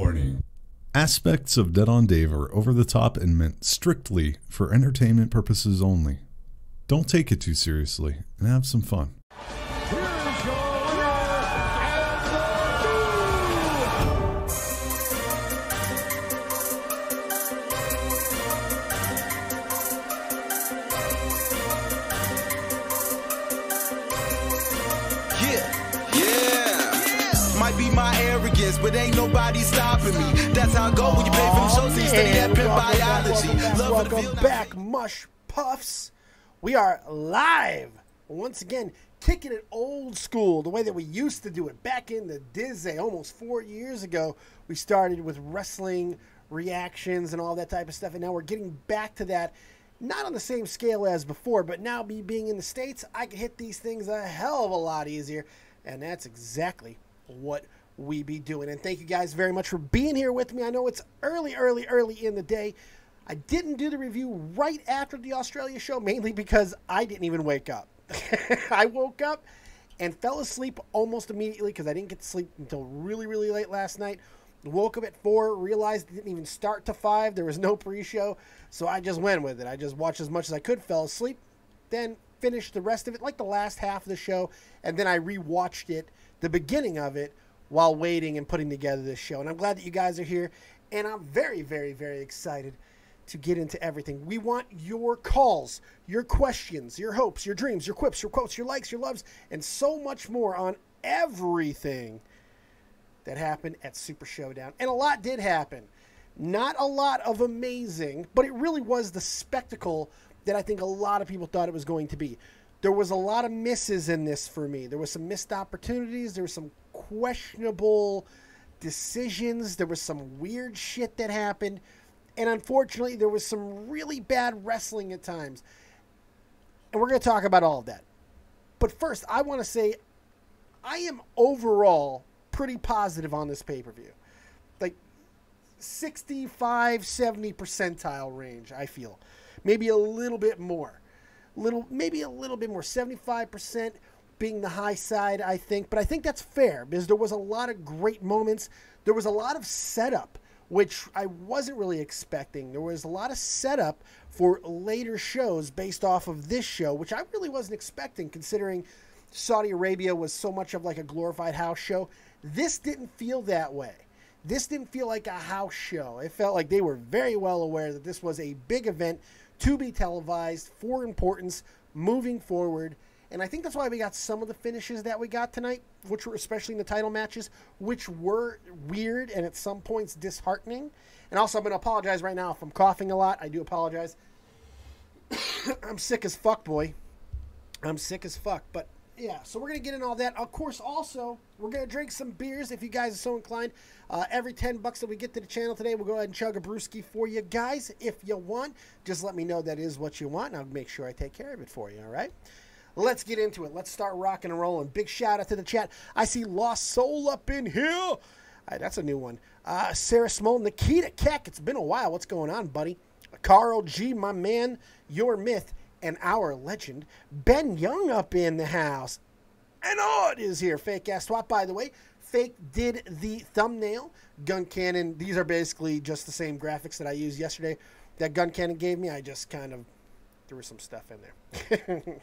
Warning. Aspects of Dead on Dave are over the top and meant strictly for entertainment purposes only. Don't take it too seriously and have some fun. Might be my arrogance, but ain't nobody stopping me. That's how I go when you pay for the shows and you study that pimp biology. Welcome back, Mush Puffs. We are live once again, kicking it old school, the way that we used to do it back in the Disney. Almost 4 years ago, we started with wrestling reactions and all that type of stuff, and now we're getting back to that. Not on the same scale as before, but now me being in the States, I can hit these things a hell of a lot easier, and that's exactly what we be doing. And thank you guys very much for being here with me. I know it's early in the day. I didn't do the review right after the Australia show, mainly because I didn't even wake up. I woke up and fell asleep almost immediately because I didn't get to sleep until really late last night. Woke up at 4, realized it didn't even start to 5. There was no pre-show, so I just went with it. I just watched as much as I could, fell asleep, then finished the rest of it, like the last half of the show, and then I rewatched it, the beginning of it, while waiting and putting together this show. And I'm glad that you guys are here, and I'm very excited to get into everything. We want your calls, your questions, your hopes, your dreams, your quips, your quotes, your likes, your loves, and so much more on everything that happened at Super Showdown. And a lot did happen. Not a lot of amazing, but it really was the spectacle that I think a lot of people thought it was going to be. There was a lot of misses in this for me. There was some missed opportunities. There was some questionable decisions. There was some weird shit that happened. And unfortunately, there was some really bad wrestling at times. And we're going to talk about all of that. But first, I want to say I am overall pretty positive on this pay-per-view. Like 65, 70 percentile range, I feel. Maybe a little bit more. Maybe a little bit more. 75% being the high side, I think. But I think that's fair because there was a lot of great moments. There was a lot of setup, which I wasn't really expecting. There was a lot of setup for later shows based off of this show, which I really wasn't expecting considering Saudi Arabia was so much of like a glorified house show. This didn't feel that way. This didn't feel like a house show. It felt like they were very well aware that this was a big event to be televised for importance moving forward. And I think that's why we got some of the finishes that we got tonight, which were especially in the title matches, which were weird and at some points disheartening. And also, I'm going to apologize right now if I'm coughing a lot. I do apologize. I'm sick as fuck, boy. I'm sick as fuck. But yeah, so we're going to get in all that. Of course, also, we're going to drink some beers if you guys are so inclined. Every $10 that we get to the channel today, we'll go ahead and chug a brewski for you guys. If you want, just let me know that is what you want, and I'll make sure I take care of it for you, all right? Let's get into it. Let's start rocking and rolling. Big shout out to the chat. I see Lost Soul up in here. That's a new one. Sarah Small, Nikita Keck. It's been a while. What's going on, buddy? Carl G, my man, your myth, and our legend. Ben Young up in the house. And Odd is here. Fake ass swap, by the way. Fake did the thumbnail. GunCannon. These are basically just the same graphics that I used yesterday that GunCannon gave me. I just kind of threw some stuff in there.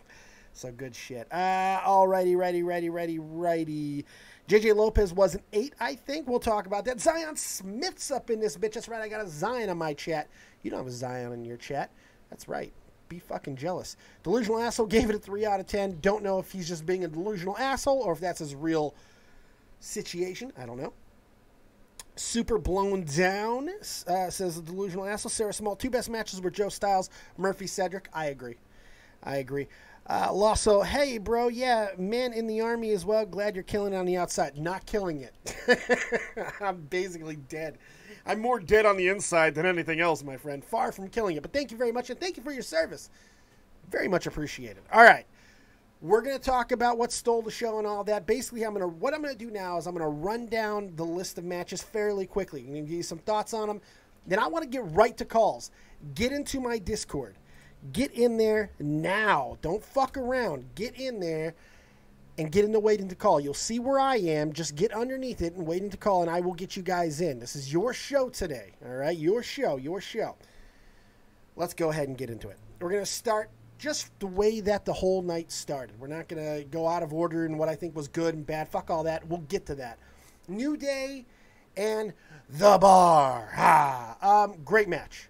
So good shit. Alrighty, righty. JJ Lopez was an 8, I think. We'll talk about that. Zion Smith's up in this bitch. That's right. I got a Zion on my chat. You don't have a Zion in your chat. That's right. Be fucking jealous. Delusional Asshole gave it a 3 out of 10. Don't know if he's just being a delusional asshole or if that's his real situation. I don't know. Super Blown Down says the delusional asshole. Sarah Small. 2 best matches were Joe Styles, Murphy, Cedric. I agree. Lasso, hey, bro. Yeah, man in the army as well. Glad you're killing it on the outside. Not killing it. I'm basically dead. I'm more dead on the inside than anything else, my friend. Far from killing it. But thank you very much, and thank you for your service. Very much appreciated. All right. We're going to talk about what stole the show and all that. Basically, what I'm going to do now is I'm going to run down the list of matches fairly quickly. I'm going to give you some thoughts on them. Then I want to get right to calls. Get into my Discord. Get in there now. Don't fuck around. Get in there and get into waiting to call. You'll see where I am. Just get underneath it and waiting to call, and I will get you guys in. This is your show today, all right? Your show, your show. Let's go ahead and get into it. We're going to start just the way that the whole night started. We're not going to go out of order in what I think was good and bad. Fuck all that. We'll get to that. New Day and The Bar. Great match.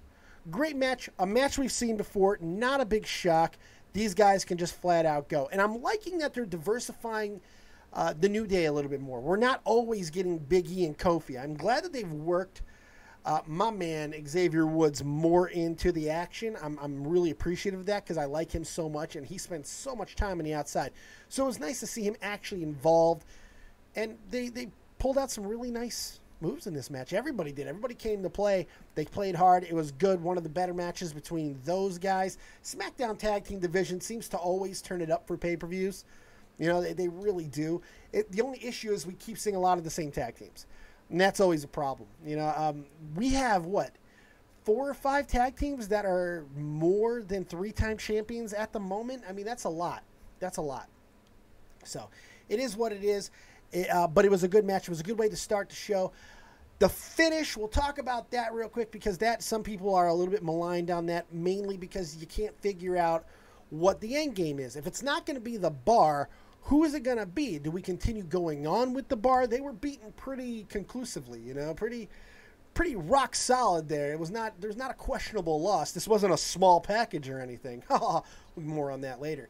Great match. A match we've seen before. Not a big shock. These guys can just flat out go. And I'm liking that they're diversifying the New Day a little bit more. We're not always getting Big E and Kofi. I'm glad that they've worked my man Xavier Woods more into the action. I'm really appreciative of that because I like him so much, and he spends so much time on the outside. So it was nice to see him actually involved. And they pulled out some really nice moves in this match. Everybody did. Everybody came to play. They played hard. It was good. One of the better matches between those guys. SmackDown Tag Team Division seems to always turn it up for pay-per-views. You know, they really do. The only issue is we keep seeing a lot of the same tag teams. And that's always a problem. You know, we have, 4 or 5 tag teams that are more than 3-time champions at the moment? I mean, that's a lot. That's a lot. So, it is what it is. But it was a good match. It was a good way to start the show. The finish, we'll talk about that real quick because some people are a little bit maligned on that, mainly because you can't figure out what the end game is. If it's not going to be the Bar, who is it going to be? Do we continue going on with the Bar? They were beaten pretty conclusively, you know, pretty rock solid there. There's not a questionable loss. This wasn't a small package or anything. More on that later.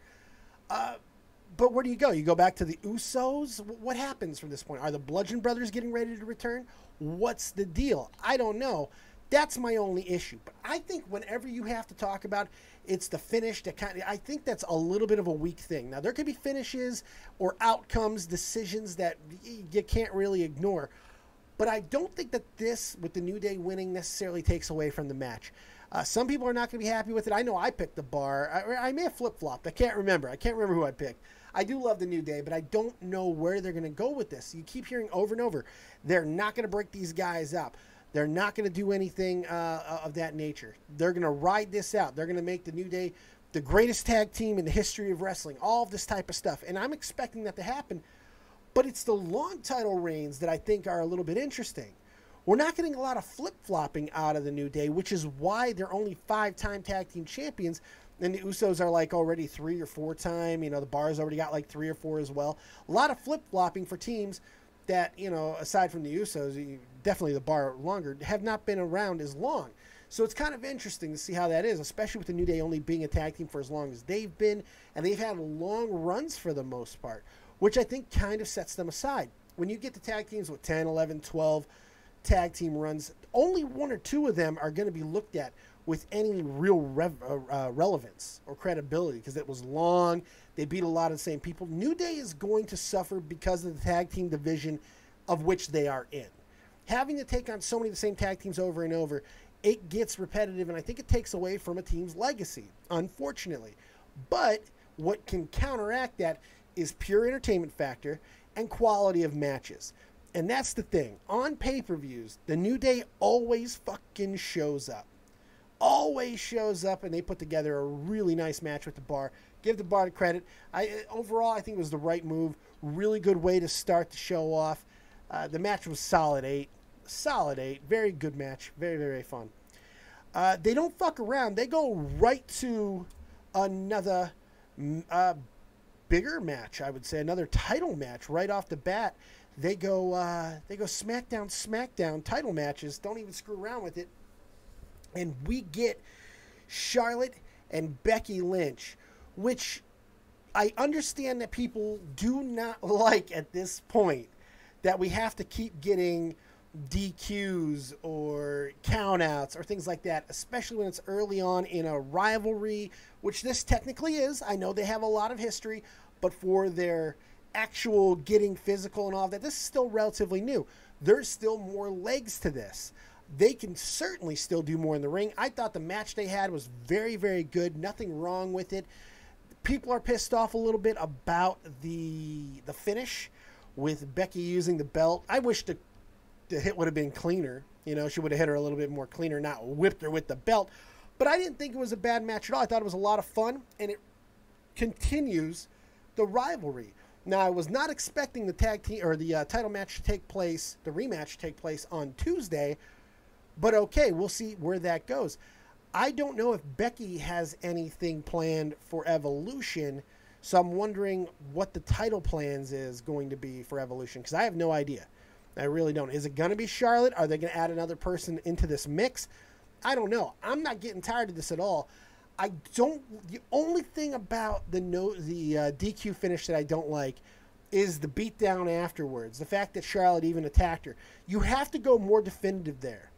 But where do you go? You go back to the Usos? What happens from this point? Are the Bludgeon Brothers getting ready to return? What's the deal? I don't know. That's my only issue. But I think whenever you have to talk about it's the finish that I think that's a little bit of a weak thing. Now, there could be finishes or outcomes, decisions that you can't really ignore. But I don't think that this, with the New Day winning, necessarily takes away from the match. Some people are not going to be happy with it. I know I picked the Bar. I may have flip-flopped. I can't remember. Who I picked. I do love the New Day, but I don't know where they're going to go with this. You keep hearing over and over, they're not going to break these guys up. They're not going to do anything of that nature. They're going to ride this out. They're going to make the New Day the greatest tag team in the history of wrestling. All of this type of stuff. And I'm expecting that to happen. But it's the long title reigns that I think are a little bit interesting. We're not getting a lot of flip-flopping out of the New Day, which is why they're only 5-time tag team champions. And the Usos are like already 3 or 4-time. You know, the Bar's already got like 3 or 4 as well. A lot of flip-flopping for teams that, you know, aside from the Usos, definitely the Bar longer, have not been around as long. So it's kind of interesting to see how that is, especially with the New Day only being a tag team for as long as they've been. And they've had long runs for the most part, which I think kind of sets them aside. When you get to tag teams with 10, 11, 12 tag team runs, only 1 or 2 of them are going to be looked at with any real relevance or credibility because it was long. They beat a lot of the same people. New Day is going to suffer because of the tag team division of which they are in. Having to take on so many of the same tag teams over and over, it gets repetitive, and I think it takes away from a team's legacy, unfortunately. But what can counteract that is pure entertainment factor and quality of matches. And that's the thing. On pay-per-views, the New Day always fucking shows up. Always shows up, and they put together a really nice match with the Bar. Give the Bar the credit. Overall, I think it was the right move. Really good way to start the show off. The match was solid 8. Solid 8. Very good match. Very, very fun. They don't fuck around. They go right to another bigger match, I would say. Another title match right off the bat. They go SmackDown title matches. Don't even screw around with it. And we get Charlotte and Becky Lynch, which I understand that people do not like at this point, that we have to keep getting DQs or countouts or things like that, especially when it's early on in a rivalry, which this technically is. I know they have a lot of history, but for their actual getting physical and all that, this is still relatively new. There's still more legs to this. They can certainly still do more in the ring. I thought the match they had was very, very good. Nothing wrong with it. People are pissed off a little bit about the finish with Becky using the belt. I wish the hit would have been cleaner. You know, she would have hit her a little bit more cleaner, not whipped her with the belt. But I didn't think it was a bad match at all. I thought it was a lot of fun, and it continues the rivalry. Now, I was not expecting the tag team or the title match to take place, the rematch to take place on Tuesday, but okay, we'll see where that goes. I don't know if Becky has anything planned for Evolution, so I'm wondering what the title plans is going to be for Evolution, because I have no idea. I really don't. Is it going to be Charlotte? Are they going to add another person into this mix? I don't know. I'm not getting tired of this at all. The only thing about the DQ finish that I don't like is the beatdown afterwards. The fact that Charlotte even attacked her. You have to go more definitive there,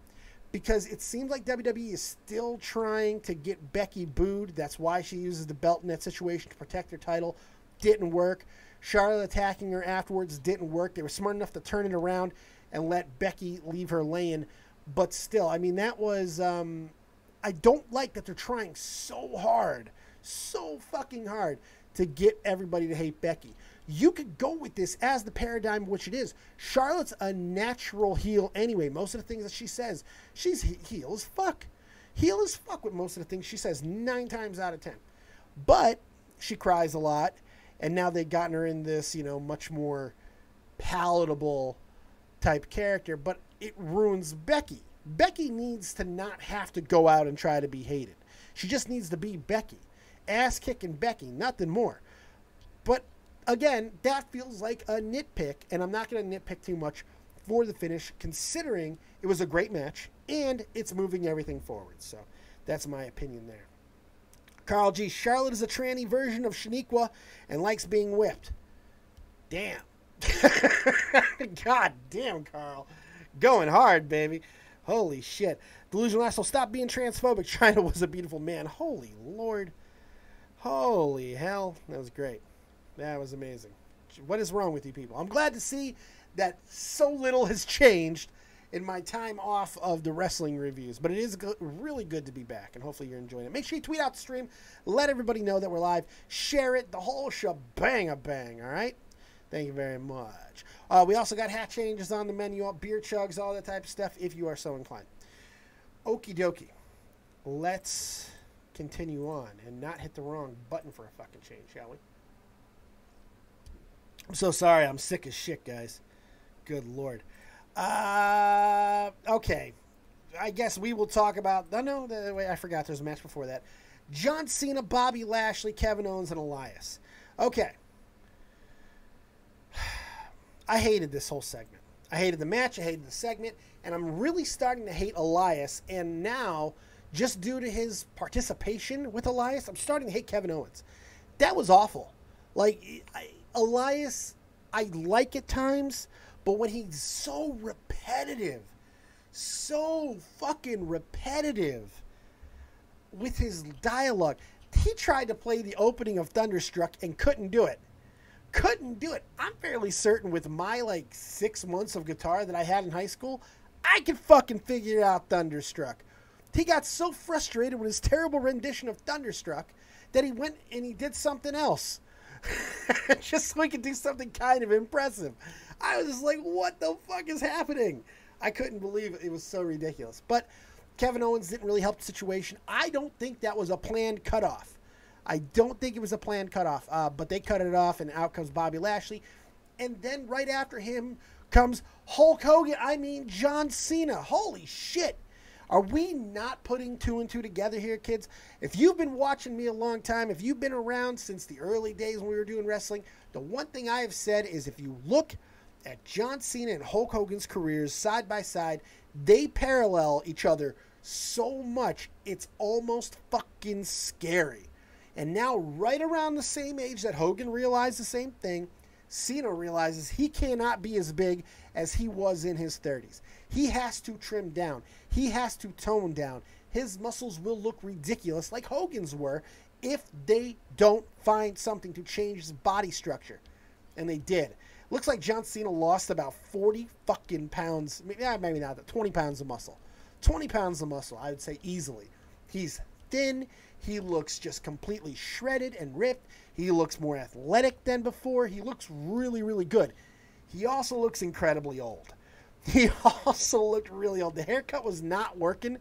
because it seems like WWE is still trying to get Becky booed. That's why she uses the belt in that situation to protect her title. Didn't work. Charlotte attacking her afterwards didn't work. They were smart enough to turn it around and let Becky leave her laying. But still, I mean, that was... I don't like that they're trying so hard, so fucking hard, to get everybody to hate Becky. You could go with this as the paradigm, which it is. Charlotte's a natural heel anyway. Most of the things that she says, she's heel as fuck. Heel as fuck with most of the things she says, 9 times out of 10. But she cries a lot, and now they've gotten her in this, much more palatable type character, but it ruins Becky. Becky needs to not have to go out and try to be hated. She just needs to be Becky. Ass-kicking Becky, nothing more. But, again, that feels like a nitpick, and I'm not going to nitpick too much for the finish, considering it was a great match, and it's moving everything forward. So, that's my opinion there. Carl G. Charlotte is a tranny version of Shaniqua and likes being whipped. Damn. God damn, Carl. Going hard, baby. Holy shit. Delusional asshole, stop being transphobic. China was a beautiful man. Holy Lord. Holy hell. That was great. That was amazing. What is wrong with you people? I'm glad to see that so little has changed in my time off of the wrestling reviews. But it is really good to be back, and hopefully you're enjoying it. Make sure you tweet out the stream. Let everybody know that we're live. Share it. The whole shebang-a-bang, all right? Thank you very much. We also got hat changes on the menu, beer chugs, all that type of stuff, if you are so inclined. Okie dokie. Let's continue on and not hit the wrong button for a fucking change, shall we? I'm so sorry. I'm sick as shit, guys. Good Lord. Okay. I guess we will talk about... wait, I forgot there's a match before that. John Cena, Bobby Lashley, Kevin Owens, and Elias. Okay. I hated this whole segment. I hated the match. I hated the segment. And I'm really starting to hate Elias. And now, just due to his participation with Elias, I'm starting to hate Kevin Owens. That was awful. Like, Elias, I like at times, but when he's so repetitive, so fucking repetitive with his dialogue, he tried to play the opening of Thunderstruck and couldn't do it. Couldn't do it. I'm fairly certain with my 6 months of guitar that I had in high school, I could fucking figure out Thunderstruck. He got so frustrated with his terrible rendition of Thunderstruck that he went and he did something else. Just so he could do something kind of impressive. I was just like, what the fuck is happening? I couldn't believe it. It was so ridiculous. But Kevin Owens didn't really help the situation. I don't think that was a planned cutoff. I don't think it was a planned cutoff, but they cut it off, and out comes Bobby Lashley. And then right after him comes Hulk Hogan. I mean, John Cena. Holy shit. Are we not putting 2 and 2 together here, kids? If you've been watching me a long time, if you've been around since the early days when we were doing wrestling, the one thing I have said is if you look at John Cena and Hulk Hogan's careers side by side, they parallel each other so much, it's almost fucking scary. And now, right around the same age that Hogan realized the same thing, Cena realizes he cannot be as big as he was in his 30s. He has to trim down. He has to tone down. His muscles will look ridiculous like Hogan's were if they don't find something to change his body structure. And they did. Looks like John Cena lost about 40 fucking pounds. Maybe not, 20 pounds of muscle. 20 pounds of muscle, I would say easily. He's thin. He looks just completely shredded and ripped. He looks more athletic than before. He looks really, really good. He also looks incredibly old. He also looked really old. The haircut was not working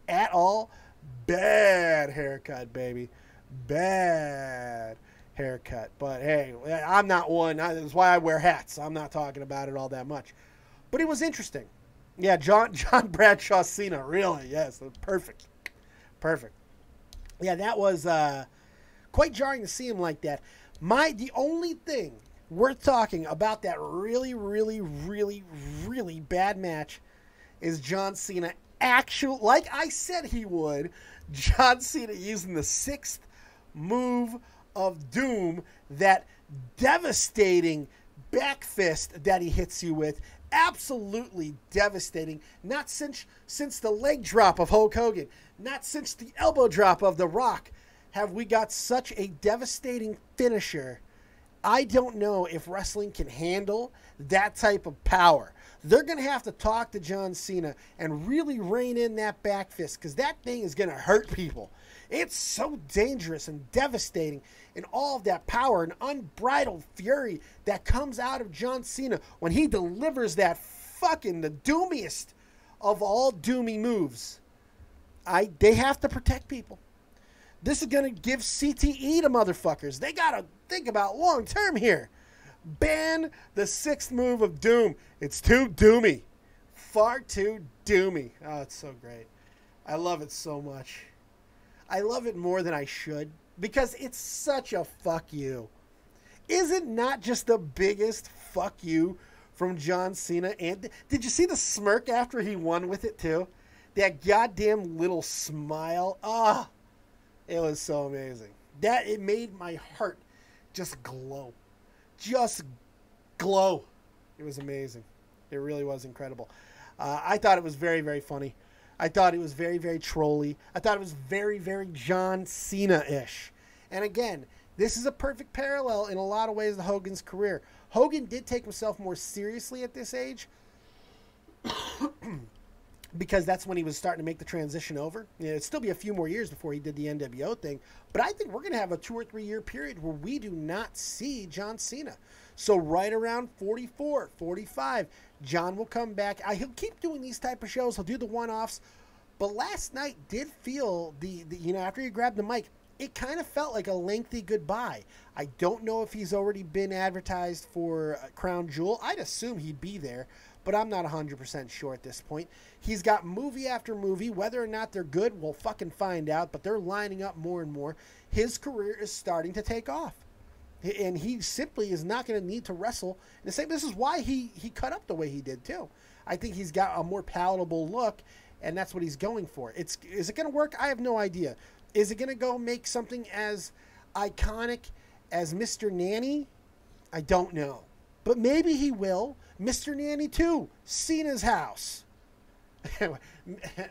at all. Bad haircut, baby. Bad. haircut. But hey, I'm not one. That's why I wear hats. I'm not talking about it all that much. But it was interesting. Yeah, John Bradshaw Cena, really, yes, perfect. Yeah, that was quite jarring to see him like that. The only thing worth talking about that really, really, really, really bad match is John Cena like I said he would, John Cena using the 6th move of Doom, that devastating back fist that he hits you with. Absolutely devastating. Not since the leg drop of Hulk Hogan, not since the elbow drop of The Rock have we got such a devastating finisher. I don't know if wrestling can handle that type of power. They're going to have to talk to John Cena and really rein in that back fist, because that thing is going to hurt people. It's so dangerous and devastating, and all of that power and unbridled fury that comes out of John Cena when he delivers that fucking the doomiest of all doomy moves. They have to protect people. This is going to give CTE to motherfuckers. They got to think about long term here. Ban the 6th move of Doom. It's too doomy. Far too doomy. Oh, it's so great. I love it so much. I love it more than I should, because it's such a fuck you. Is it not just the biggest fuck you from John Cena? And did you see the smirk after he won with it too? That goddamn little smile. Ah, it was so amazing. It made my heart just glow. Just glow. It was amazing. It really was incredible. I thought it was very, very funny. I thought it was very, very trolly. I thought it was very, very John Cena-ish. And again, this is a perfect parallel in a lot of ways to Hogan's career. Hogan did take himself more seriously at this age because that's when he was starting to make the transition over. You know, it'd still be a few more years before he did the NWO thing. But I think we're going to have a 2 or 3 year period where we do not see John Cena. So right around 44, 45, John will come back. He'll keep doing these type of shows. He'll do the one-offs. But last night did feel after he grabbed the mic, it kind of felt like a lengthy goodbye. I don't know if he's already been advertised for Crown Jewel. I'd assume he'd be there, but I'm not 100% sure at this point. He's got movie after movie. Whether or not they're good, we'll fucking find out, but they're lining up more and more. His career is starting to take off. And he simply is not going to need to wrestle. And this is why he cut up the way he did, too. I think he's got a more palatable look, and that's what he's going for. Is it going to work? I have no idea. Is it going to go make something as iconic as Mr. Nanny? I don't know. But maybe he will. Mr. Nanny 2, Cena's house.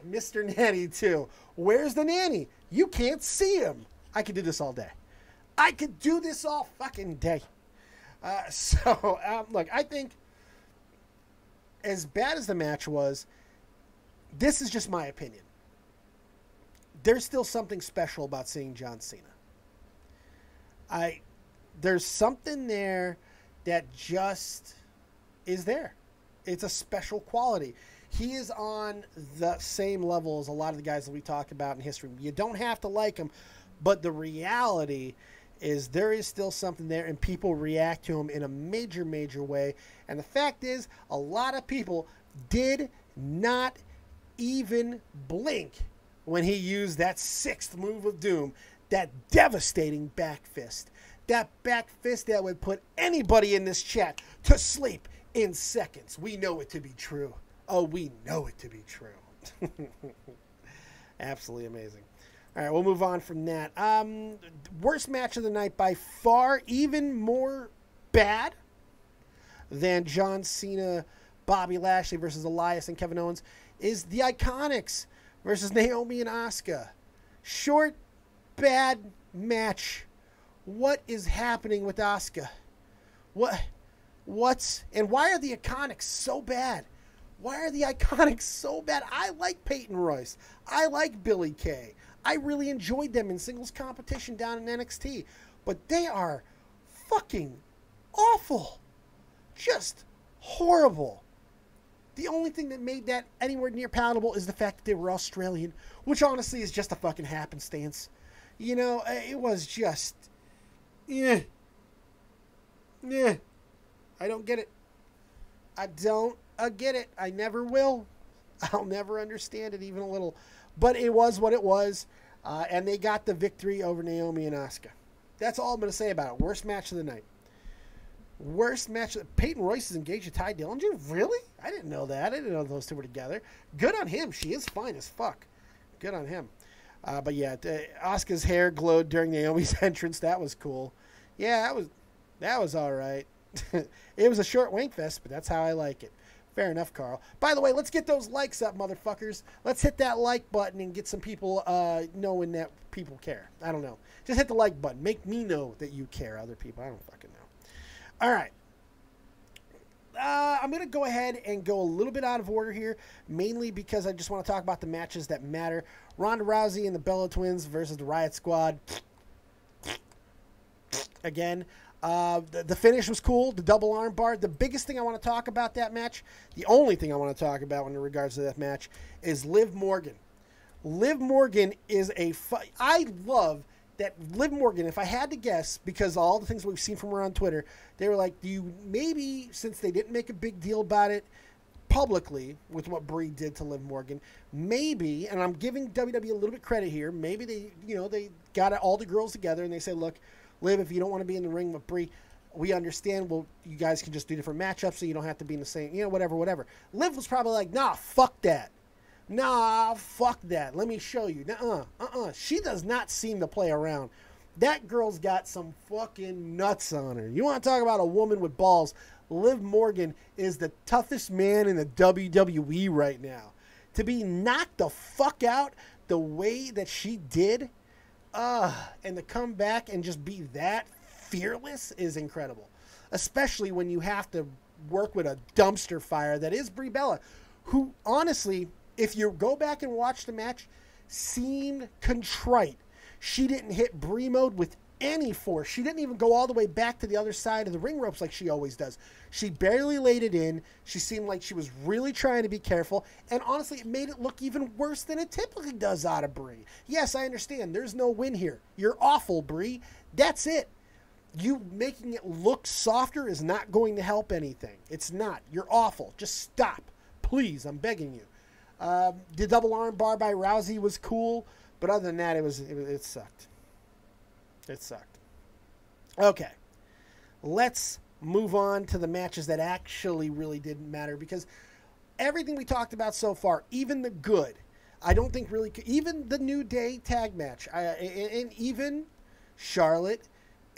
Mr. Nanny 2. Where's the nanny? You can't see him. I could do this all day. I could do this all fucking day. Look, I think as bad as the match was, this is just my opinion. There's still something special about seeing John Cena. There's something there that just is there. It's a special quality. He is on the same level as a lot of the guys that we talk about in history. You don't have to like him, but the reality is there is still something there, and people react to him in a major, major way. And the fact is, a lot of people did not even blink when he used that 6th move of Doom, that devastating back fist. That back fist that would put anybody in this chat to sleep in seconds. We know it to be true. Oh, we know it to be true. Absolutely amazing. All right, we'll move on from that. Worst match of the night by far, even more bad than John Cena, Bobby Lashley versus Elias and Kevin Owens, is the Iconics versus Naomi and Asuka. Short, bad match. What is happening with Asuka? And why are the Iconics so bad? Why are the Iconics so bad? I like Peyton Royce. I like Billie Kay. I really enjoyed them in singles competition down in NXT. But they are fucking awful. Just horrible. The only thing that made that anywhere near palatable is the fact that they were Australian, which honestly is just a fucking happenstance. You know, it was just Yeah. Yeah. I don't get it. I don't get it. I never will. I'll never understand it even a little. But it was what it was. And they got the victory over Naomi and Asuka. That's all I'm going to say about it. Worst match of the night. Worst match. Peyton Royce is engaged to Ty Dillinger? Really? I didn't know that. I didn't know those two were together. Good on him. She is fine as fuck. Good on him. But yeah, Asuka's hair glowed during Naomi's entrance. That was cool. Yeah, that was all right. It was a short wank fest, but that's how I like it. Fair enough, Carl. By the way, let's get those likes up, motherfuckers. Let's hit that like button and get some people knowing that people care. I don't know. Just hit the like button. Make me know that you care, other people. I don't fucking know. All right. I'm going to go ahead and go a little bit out of order here, mainly because I just want to talk about the matches that matter. Ronda Rousey and the Bella Twins versus the Riot Squad. Again, the finish was cool, the double arm bar. The biggest thing I want to talk about that match, the only thing I want to talk about in regards to that match, is Liv Morgan. Liv Morgan is I love that Liv Morgan, if I had to guess, because all the things we've seen from her on Twitter, they were like, maybe, since they didn't make a big deal about it publicly with what Brie did to Liv Morgan, maybe, and I'm giving WWE a little bit credit here, maybe they got all the girls together and they say, look, Liv, if you don't want to be in the ring with Brie, we understand. Well, you guys can just do different matchups so you don't have to be in the same, whatever. Liv was probably like, nah, fuck that. Nah, fuck that. Let me show you. She does not seem to play around. That girl's got some fucking nuts on her. You want to talk about a woman with balls? Liv Morgan is the toughest man in the WWE right now. To be knocked the fuck out the way that she did, and to come back and just be that fearless is incredible. Especially when you have to work with a dumpster fire that is Brie Bella, who honestly, if you go back and watch the match, seemed contrite. She didn't hit Brie mode with any force. She didn't even go all the way back to the other side of the ring ropes like she always does. She barely laid it in. She seemed like she was really trying to be careful. And honestly, it made it look even worse than it typically does out of Brie. Yes, I understand. There's no win here. You're awful, Brie. That's it. You making it look softer is not going to help anything. It's not. You're awful. Just stop. Please, I'm begging you. The double arm bar by Rousey was cool, but other than that, it sucked. It sucked. Okay, let's move on to the matches that actually really didn't matter, because everything we talked about so far, even the good, I don't think really, even the New Day tag match, and even Charlotte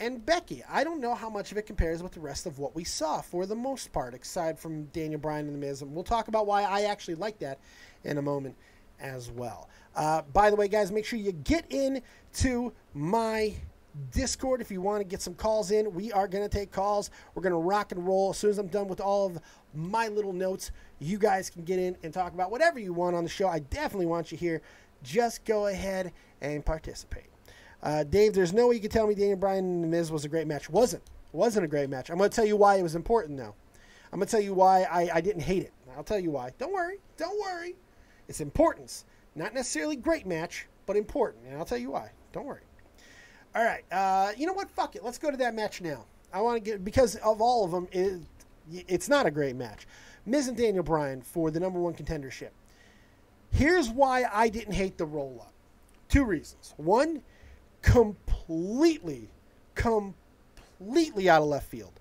and Becky, I don't know how much of it compares with the rest of what we saw for the most part, aside from Daniel Bryan and The Miz. And we'll talk about why I actually like that in a moment as well. By the way, guys, make sure you get into my Discord if you want to get some calls in. We are going to take calls. We're going to rock and roll. As soon as I'm done with all of my little notes, you guys can get in and talk about whatever you want on the show. I definitely want you here. Just go ahead and participate. Dave, there's no way you can tell me Daniel Bryan and The Miz was a great match. Wasn't a great match. I'm going to tell you why it was important, though. I'm going to tell you why I didn't hate it. I'll tell you why. Don't worry. It's importance. Not necessarily great match, but important. And I'll tell you why. Don't worry. All right. You know what? Fuck it. Let's go to that match now. I want to get, because of all of them, it's not a great match. Miz and Daniel Bryan for the #1 contendership. Here's why I didn't hate the roll-up. 2 reasons. One, completely out of left field.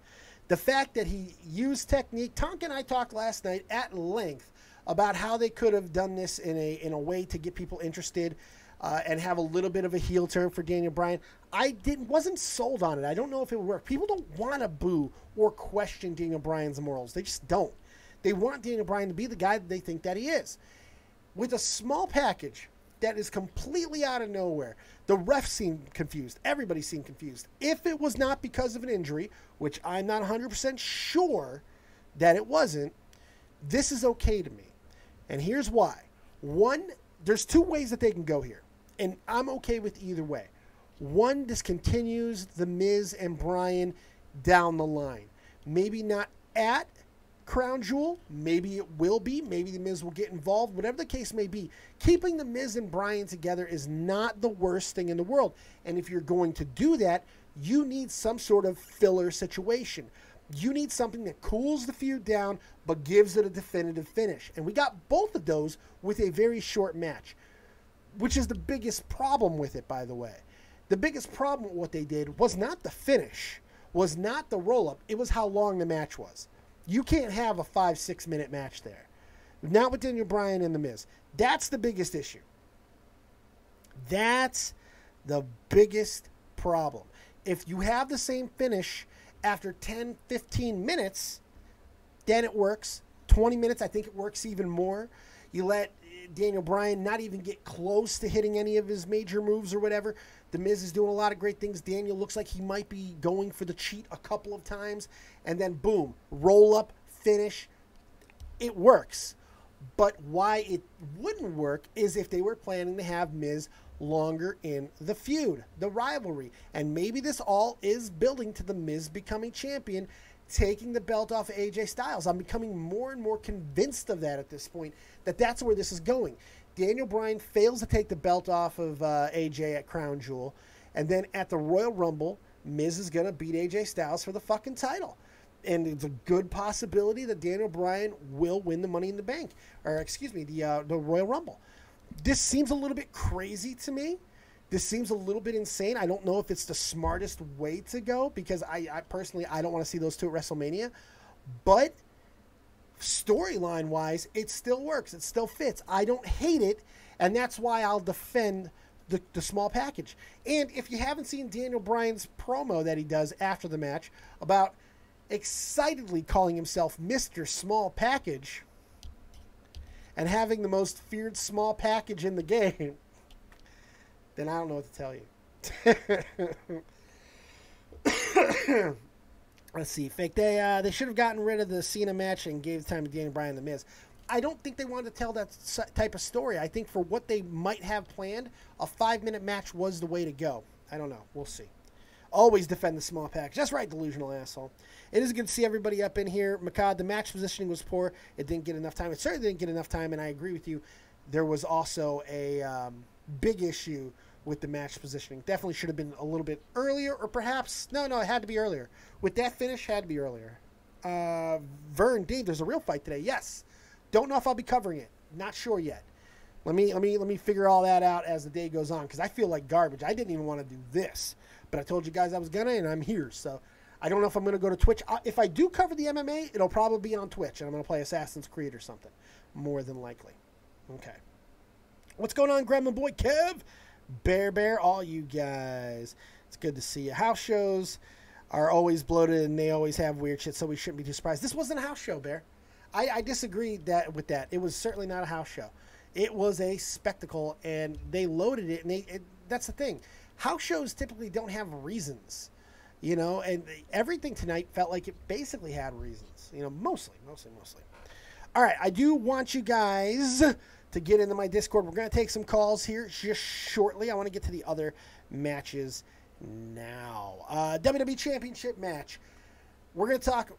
The fact that he used technique. Tonk and I talked last night at length about how they could have done this in a way to get people interested and have a little bit of a heel turn for Daniel Bryan. I wasn't sold on it. I don't know if it would work. People don't want to boo or question Daniel Bryan's morals. They just don't. They want Daniel Bryan to be the guy that they think that he is. With a small package that is completely out of nowhere, the refs seemed confused. Everybody seemed confused. If it was not because of an injury, which I'm not 100% sure that it wasn't, this is okay to me. And here's why. One, there's 2 ways that they can go here, and I'm okay with either way. One, this continues the Miz and Bryan down the line. Maybe not at crown jewel. Maybe it will be. Maybe The Miz will get involved. Whatever the case may be, keeping The Miz and Bryan together is not the worst thing in the world. And if you're going to do that, you need some sort of filler situation. You need something that cools the feud down but gives it a definitive finish. And we got both of those with a very short match, which is the biggest problem with it, by the way. The biggest problem with what they did was not the finish, was not the roll-up. It was how long the match was. You can't have a 5-6 minute match there. Not with Daniel Bryan and The Miz. That's the biggest issue. That's the biggest problem. If you have the same finish after 10, 15 minutes, then it works. 20 minutes, I think it works even more. You let Daniel Bryan not even get close to hitting any of his major moves or whatever. The Miz is doing a lot of great things. Daniel looks like he might be going for the cheat a couple of times. And then, boom, roll up, finish. It works. But why it wouldn't work is if they were planning to have Miz longer in the feud, the rivalry. And maybe this all is building to the Miz becoming champion, taking the belt off of AJ Styles. I'm becoming more and more convinced of that at this point, that that's where this is going. Daniel Bryan fails to take the belt off of AJ at Crown Jewel, and then at the Royal Rumble, Miz is going to beat AJ Styles for the fucking title. And it's a good possibility that Daniel Bryan will win the Money in the Bank, or excuse me, the Royal Rumble. This seems a little bit crazy to me. This seems a little bit insane. I don't know if it's the smartest way to go, because I personally, I don't want to see those two at WrestleMania. But storyline wise, it still works. It still fits. I don't hate it, and that's why I'll defend the small package. And if you haven't seen Daniel Bryan's promo that he does after the match about excitedly calling himself Mr. Small Package and having the most feared small package in the game, then I don't know what to tell you. Let's see. Fake. They should have gotten rid of the Cena match and gave the time to Daniel Bryan and The Miz. I don't think they wanted to tell that type of story. I think for what they might have planned, a 5-minute match was the way to go. I don't know. We'll see. Always defend the small package. That's right, delusional asshole. It is good to see everybody up in here. Makad, the match positioning was poor. It didn't get enough time. It certainly didn't get enough time, and I agree with you. There was also a big issue with the match positioning. Definitely should have been a little bit earlier, or perhaps, no, it had to be earlier. With that finish, had to be earlier. Vern, Dave, there's a real fight today. Yes. Don't know if I'll be covering it. Not sure yet. Let me figure all that out as the day goes on, because I feel like garbage. I didn't even want to do this, but I told you guys I was gonna, and I'm here. So I don't know if I'm gonna go to Twitch. If I do cover the MMA, it'll probably be on Twitch, and I'm gonna play Assassin's Creed or something, more than likely. Okay. What's going on, Gremlin Boy, Kev, Bear, all you guys? It's good to see you. House shows are always bloated, and they always have weird shit, so we shouldn't be too surprised. This wasn't a house show, Bear. I disagreed with that. It was certainly not a house show. It was a spectacle, and they loaded it, and that's the thing. House shows typically don't have reasons, and everything tonight felt like it basically had reasons, mostly. All right, I do want you guys to get into my Discord. We're going to take some calls here just shortly. I want to get to the other matches now. WWE Championship match. We're going to talk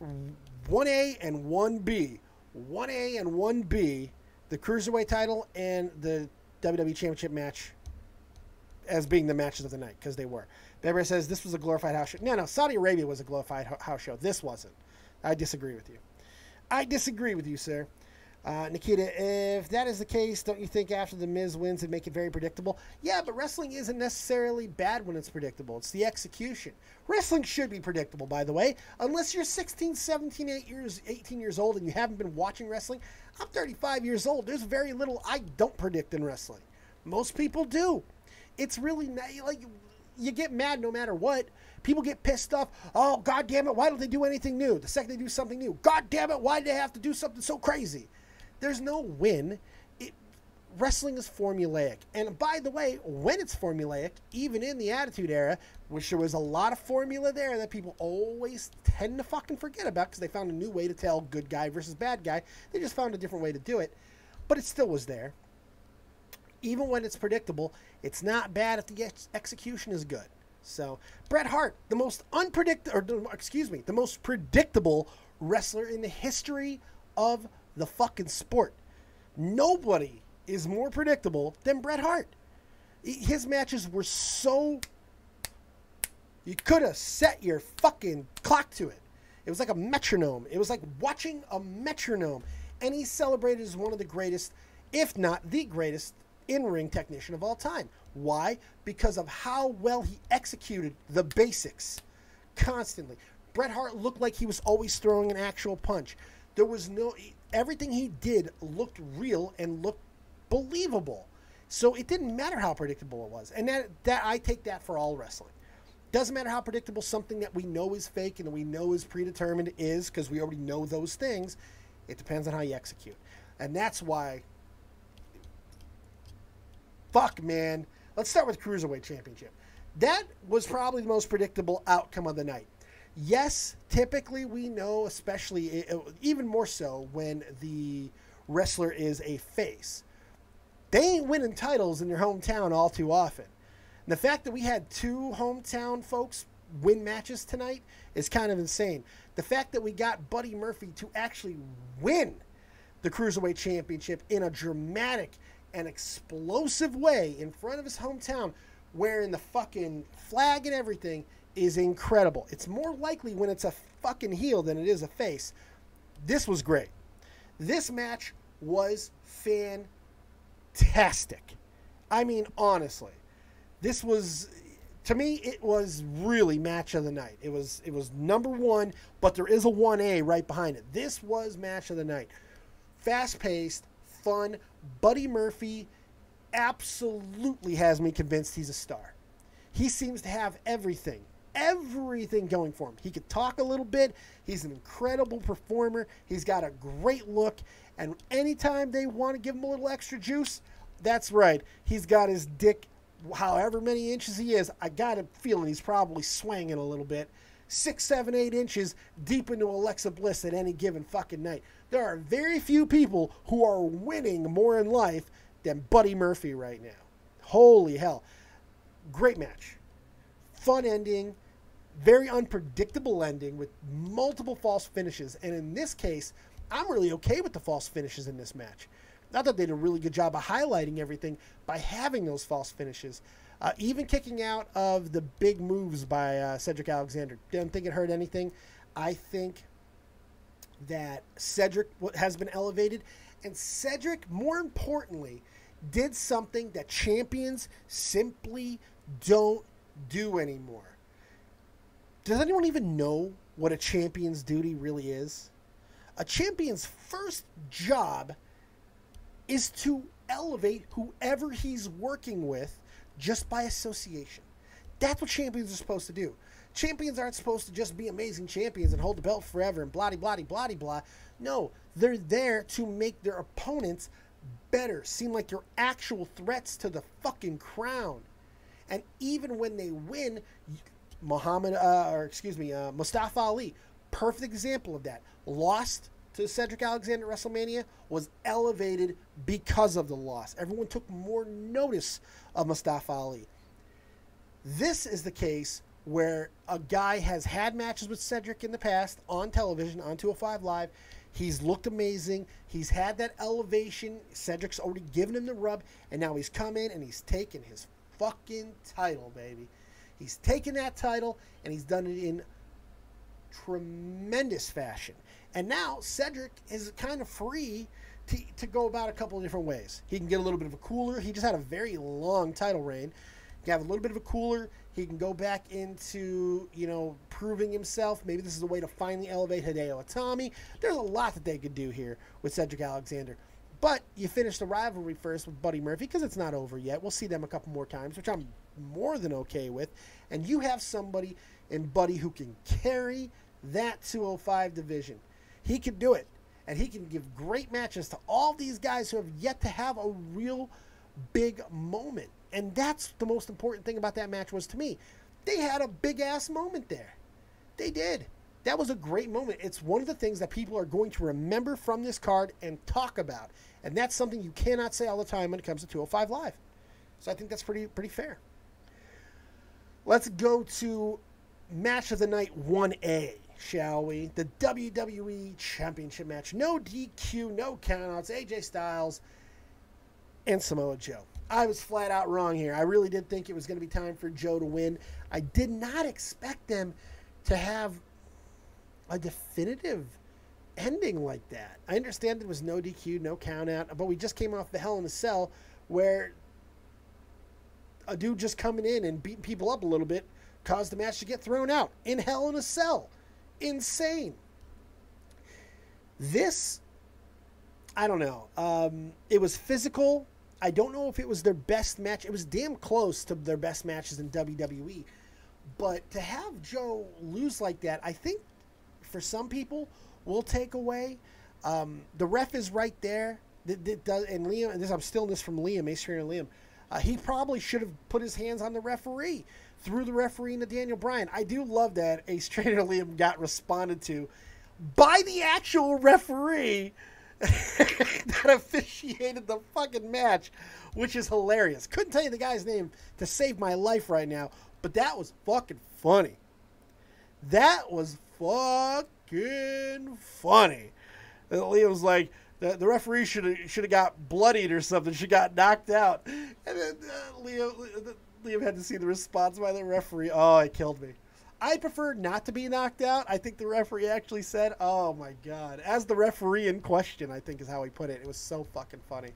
1A and 1B. 1A and 1B, the Cruiserweight title and the WWE Championship match as being the matches of the night, because they were. Beber says this was a glorified house show. No, Saudi Arabia was a glorified house show. This wasn't. I disagree with you. I disagree with you, sir. Nikita, if that is the case, don't you think after the Miz wins it'd make it very predictable? Yeah, but wrestling isn't necessarily bad when it's predictable. It's the execution. Wrestling should be predictable, by the way, unless you're 16, 17, 18 years old and you haven't been watching wrestling. I'm 35 years old. There's very little I don't predict in wrestling. Most people do. It's really like you get mad no matter what. People get pissed off. Oh, God damn it, why don't they do anything new? The second they do something new, God damn it, why do they have to do something so crazy? There's no win. Wrestling is formulaic. And by the way, when it's formulaic, even in the Attitude Era, which there was a lot of formula there that people always tend to fucking forget about because they found a new way to tell good guy versus bad guy. They just found a different way to do it. But it still was there. Even when it's predictable, it's not bad if the execution is good. So Bret Hart, the most the most predictable wrestler in the history of the fucking sport. Nobody is more predictable than Bret Hart. His matches were so... You could have set your fucking clock to it. It was like a metronome. It was like watching a metronome. And he's celebrated as one of the greatest, if not the greatest, in-ring technician of all time. Why? Because of how well he executed the basics constantly. Bret Hart looked like he was always throwing an actual punch. There was no... Everything he did looked real and looked believable. So it didn't matter how predictable it was. And that I take that for all wrestling. Doesn't matter how predictable something that we know is fake and that we know is predetermined is, because we already know those things. It depends on how you execute. And that's why... Fuck, man. Let's start with Cruiserweight Championship. That was probably the most predictable outcome of the night. Yes, typically we know, especially, even more so when the wrestler is a face. They ain't winning titles in their hometown all too often. And the fact that we had 2 hometown folks win matches tonight is kind of insane. The fact that we got Buddy Murphy to actually win the Cruiserweight Championship in a dramatic and explosive way in front of his hometown, wearing the fucking flag and everything, is incredible. It's more likely when it's a fucking heel than it is a face. This was great. This match was fantastic. I mean, honestly, this was, to me, it was really match of the night. It was number 1, but there is a 1A right behind it. This was match of the night. Fast-paced, fun. Buddy Murphy absolutely has me convinced he's a star. He seems to have everything going for him. He could talk a little bit. He's an incredible performer. He's got a great look. And anytime they want to give him a little extra juice, that's right. He's got his dick, however many inches he is. I got a feeling he's probably swinging a little bit. 6, 7, 8 inches deep into Alexa Bliss at any given fucking night. There are very few people who are winning more in life than Buddy Murphy right now. Holy hell. Great match. Fun ending. Very unpredictable ending with multiple false finishes. And in this case, I'm really okay with the false finishes in this match. I thought they did a really good job of highlighting everything by having those false finishes. Even kicking out of the big moves by Cedric Alexander. Didn't think it hurt anything. I think that Cedric has been elevated. And Cedric, more importantly, did something that champions simply don't do anymore. Does anyone even know what a champion's duty really is? A champion's first job is to elevate whoever he's working with just by association. That's what champions are supposed to do. Champions aren't supposed to just be amazing champions and hold the belt forever and blah, blah, blah, blah. No, they're there to make their opponents better, seem like they're actual threats to the fucking crown. And even when they win, Mustafa Ali, perfect example of that. Lost to Cedric Alexander at WrestleMania, was elevated because of the loss. Everyone took more notice of Mustafa Ali. This is the case where a guy has had matches with Cedric in the past on television, on 205 Live. He's looked amazing. He's had that elevation. Cedric's already given him the rub, and now he's come in and he's taken his fucking title, baby. He's taken that title, and he's done it in tremendous fashion. And now Cedric is kind of free to go about a couple of different ways. He can get a little bit of a cooler. He just had a very long title reign. He can have a little bit of a cooler. He can go back into, proving himself. Maybe this is a way to finally elevate Hideo Itami. There's a lot that they could do here with Cedric Alexander. But you finish the rivalry first with Buddy Murphy because it's not over yet. We'll see them a couple more times, which I'm more than okay with. And you have somebody in Buddy who can carry that 205 division. He can do it. And he can give great matches to all these guys who have yet to have a real big moment. And that's the most important thing about that match was to me. They had a big-ass moment there. They did. That was a great moment. It's one of the things that people are going to remember from this card and talk about. And that's something you cannot say all the time when it comes to 205 Live. So I think that's pretty fair. Let's go to match of the night 1A, shall we? The WWE Championship match. No DQ, no countouts. AJ Styles and Samoa Joe. I was flat out wrong here. I really did think it was going to be time for Joe to win. I did not expect them to have a definitive ending like that. I understand there was no DQ, no countout, but we just came off the Hell in a Cell where a dude just coming in and beating people up a little bit caused the match to get thrown out in Hell in a Cell. Insane. This, I don't know. It was physical. I don't know if it was their best match. It was damn close to their best matches in WWE. But to have Joe lose like that, I think for some people will take away. The ref is right there. And Liam, I'm stealing this from Liam, Ace Trainer Liam. He probably should have put his hands on the referee, threw the referee into Daniel Bryan. I do love that Ace Trainer Liam got responded to by the actual referee that officiated the fucking match, which is hilarious. Couldn't tell you the guy's name to save my life right now, but that was fucking funny. That was fucking funny. And Liam was like, the referee should have got bloodied or something. She got knocked out. And then Liam had to see the response by the referee. Oh, it killed me. I prefer not to be knocked out. I think the referee actually said, oh my God. As the referee in question, I think is how he put it. It was so fucking funny.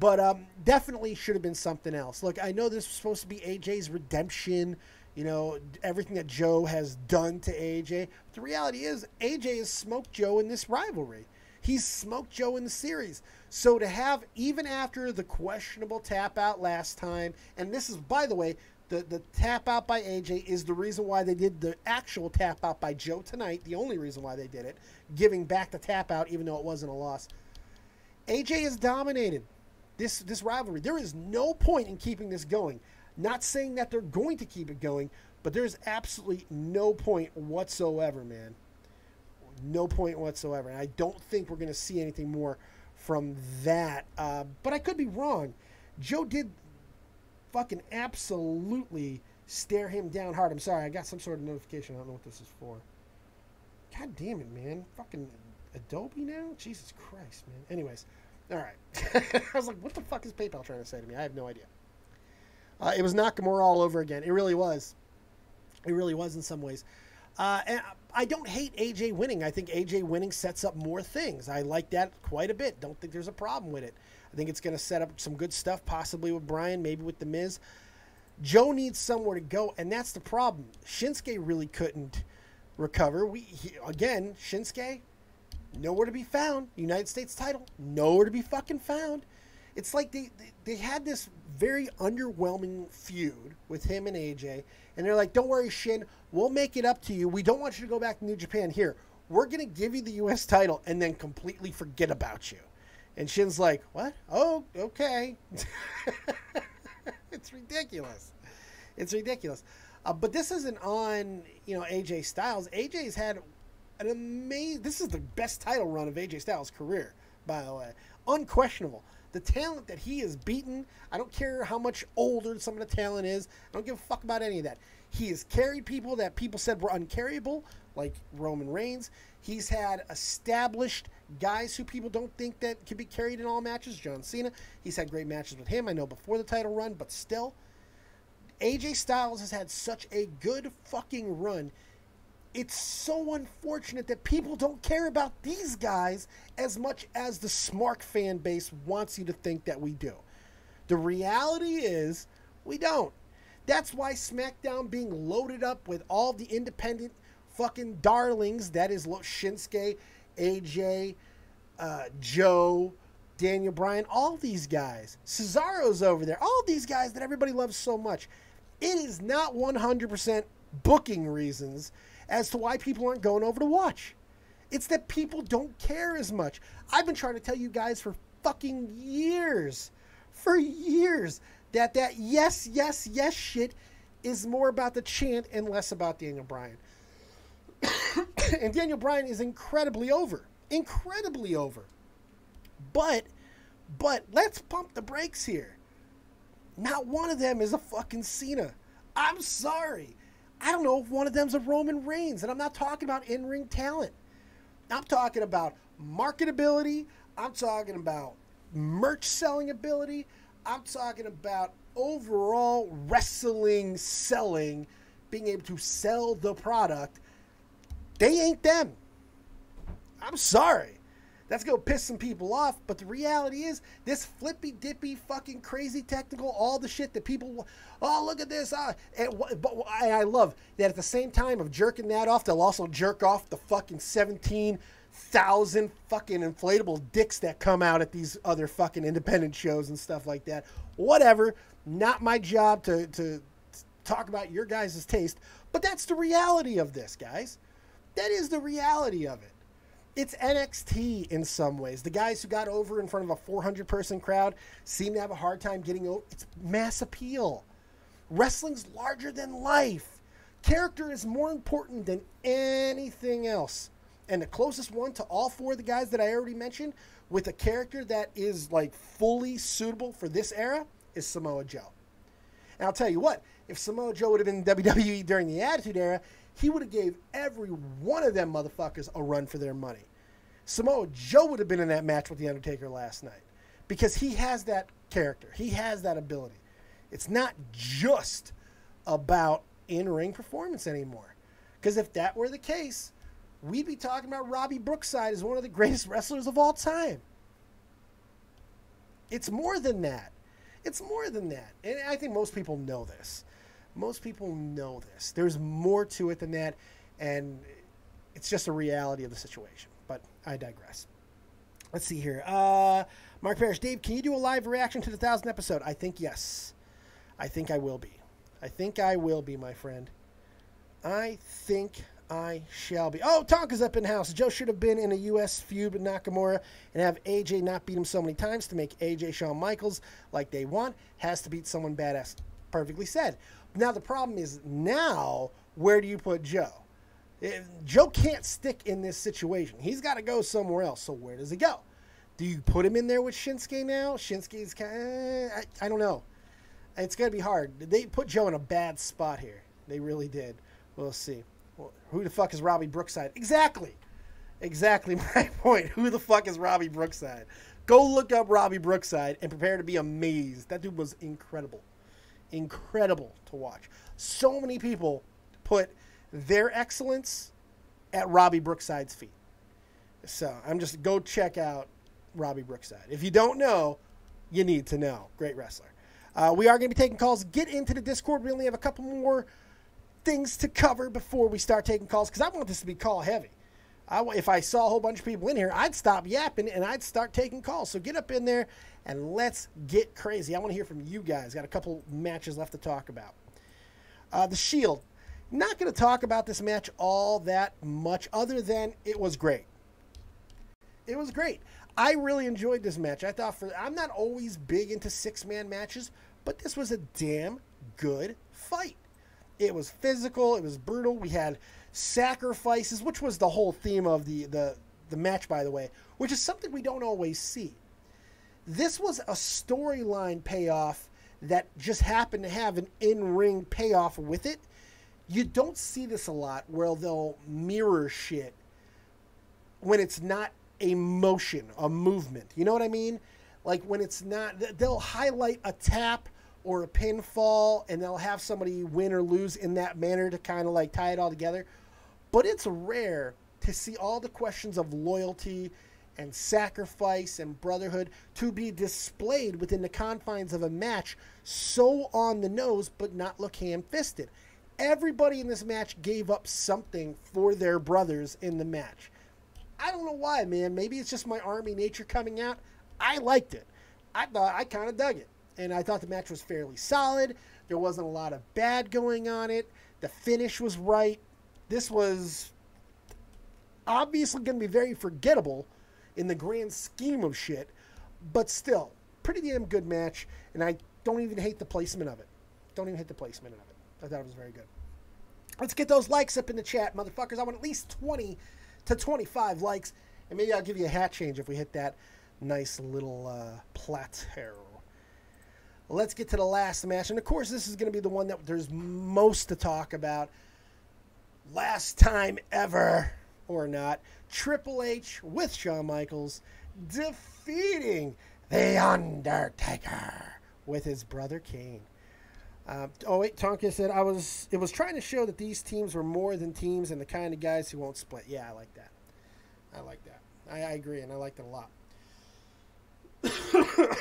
But definitely should have been something else. Look, I know this was supposed to be AJ's redemption. You know, everything that Joe has done to AJ. But the reality is, AJ has smoked Joe in this rivalry. He's smoked Joe in the series. So to have, even after the questionable tap out last time, and this is, by the way, the tap out by AJ is the reason why they did the actual tap out by Joe tonight. The only reason why they did it. Giving back the tap out even though it wasn't a loss. AJ has dominated this rivalry. There is no point in keeping this going. Not saying that they're going to keep it going, but there's absolutely no point whatsoever, man. No point whatsoever. And I don't think we're going to see anything more from that. But I could be wrong. Joe did fucking absolutely stare him down hard. I'm sorry, I got some sort of notification. I don't know what this is for. God damn it, man. Fucking Adobe now? Jesus Christ, man. Anyways, all right. I was like, what the fuck is PayPal trying to say to me? I have no idea. It was Nakamura all over again. It really was. It really was in some ways. And I don't hate AJ winning. I think AJ winning sets up more things. I like that quite a bit. Don't think there's a problem with it. I think it's going to set up some good stuff, possibly with Bryan, maybe with The Miz. Joe needs somewhere to go, and that's the problem. Shinsuke really couldn't recover. Again, Shinsuke, nowhere to be found. United States title, nowhere to be fucking found. It's like they had this very underwhelming feud with him and AJ, and they're like, don't worry, Shin, we'll make it up to you. We don't want you to go back to New Japan. Here, we're going to give you the U.S. title and then completely forget about you. And Shin's like, what? Oh, okay. It's ridiculous. It's ridiculous. But this isn't on, AJ Styles. AJ's had an amazing... This is the best title run of AJ Styles' career, by the way. Unquestionable. The talent that he has beaten, I don't care how much older some of the talent is. I don't give a fuck about any of that. He has carried people that people said were uncarryable, like Roman Reigns. He's had established guys who people don't think that can be carried in all matches. John Cena. He's had great matches with him, I know, before the title run, but still. AJ Styles has had such a good fucking run. It's so unfortunate that people don't care about these guys as much as the Smark fan base wants you to think that we do. The reality is, we don't. That's why SmackDown being loaded up with all the independent fucking darlings, that is Shinsuke, AJ, Joe, Daniel Bryan, all these guys. Cesaro's over there. All these guys that everybody loves so much. It is not 100% booking reasons as to why people aren't going over to watch. It's that people don't care as much. I've been trying to tell you guys for fucking years, that yes shit is more about the chant and less about Daniel Bryan. And Daniel Bryan is incredibly over. But let's pump the brakes here. Not one of them is a fucking Cena. I'm sorry. I don't know if one of them's a Roman Reigns, and I'm not talking about in-ring talent. I'm talking about marketability. I'm talking about merch selling ability. I'm talking about overall wrestling selling, being able to sell the product. They ain't them. I'm sorry. That's going to piss some people off, but the reality is this flippy-dippy, fucking crazy technical, all the shit that people, oh, look at this. And I love that at the same time of jerking that off, they'll also jerk off the fucking 17,000 fucking inflatable dicks that come out at these other fucking independent shows and stuff like that. Whatever. Not my job to talk about your guys' taste, but that's the reality of this, guys. That is the reality of it. It's NXT in some ways. The guys who got over in front of a 400-person crowd seem to have a hard time getting over. It's mass appeal. Wrestling's larger than life. Character is more important than anything else. And the closest one to all four of the guys that I already mentioned with a character that is like fully suitable for this era is Samoa Joe. And I'll tell you what, if Samoa Joe would have been in WWE during the Attitude Era, he would have gave every one of them motherfuckers a run for their money. Samoa Joe would have been in that match with The Undertaker last night because he has that character. He has that ability. It's not just about in-ring performance anymore. Because if that were the case, we'd be talking about Robbie Brookside as one of the greatest wrestlers of all time. It's more than that. It's more than that. And I think most people know this. Most people know this. There's more to it than that, and it's just a reality of the situation. But I digress. Let's see here. Mark Parrish, Dave, can you do a live reaction to the 1000th episode? I think yes. I think I will be. I think I will be, my friend. I think I shall be. Oh, Tonka's up in the house. Joe should have been in a U.S. feud with Nakamura and have AJ not beat him so many times to make AJ Shawn Michaels like they want. Has to beat someone badass. Perfectly said. Now, the problem is now, where do you put Joe? Joe can't stick in this situation. He's got to go somewhere else. So where does he go? Do you put him in there with Shinsuke now? Shinsuke's kind of, I don't know. It's going to be hard. They put Joe in a bad spot here. They really did. We'll see. Well, who the fuck is Robbie Brookside? Exactly. Exactly my point. Who the fuck is Robbie Brookside? Go look up Robbie Brookside and prepare to be amazed. That dude was incredible. Incredible to watch. So many people put their excellence at Robbie Brookside's feet. So I'm just go check out Robbie Brookside. If you don't know, you need to know. Great wrestler. We are going to be taking calls. Get into the Discord. We only have a couple more things to cover before we start taking calls because I want this to be call heavy. If I saw a whole bunch of people in here, I'd stop yapping and I'd start taking calls. So get up in there and let's get crazy. I want to hear from you guys. Got a couple matches left to talk about. The Shield. Not going to talk about this match all that much other than it was great. It was great. I really enjoyed this match. I'm not always big into six-man matches, but this was a damn good fight. It was physical. It was brutal. We had sacrifices, which was the whole theme of the match, by the way, which is something we don't always see. This was a storyline payoff that just happened to have an in-ring payoff with it. You don't see this a lot where they'll mirror shit when it's not a motion, a movement. You know what I mean? Like when it's not, they'll highlight a tap or a pinfall and they'll have somebody win or lose in that manner to kind of like tie it all together. But it's rare to see all the questions of loyalty and sacrifice and brotherhood to be displayed within the confines of a match so on the nose but not look ham-fisted. Everybody in this match gave up something for their brothers in the match. I don't know why, man. Maybe it's just my Army nature coming out. I liked it. I kind of dug it. And I thought the match was fairly solid. There wasn't a lot of bad going on it. The finish was right. This was obviously going to be very forgettable in the grand scheme of shit, but still, pretty damn good match, and I don't even hate the placement of it. I thought it was very good. Let's get those likes up in the chat, motherfuckers. I want at least 20 to 25 likes, and maybe I'll give you a hat change if we hit that nice little plateau. let's get to the last match. And, of course, this is going to be the one that there's most to talk about. Last time ever, or not, Triple H with Shawn Michaels defeating The Undertaker with his brother Kane. Oh, wait, Tonka said, it was trying to show that these teams were more than teams and the kind of guys who won't split. Yeah, I like that. I agree, and I liked it a lot.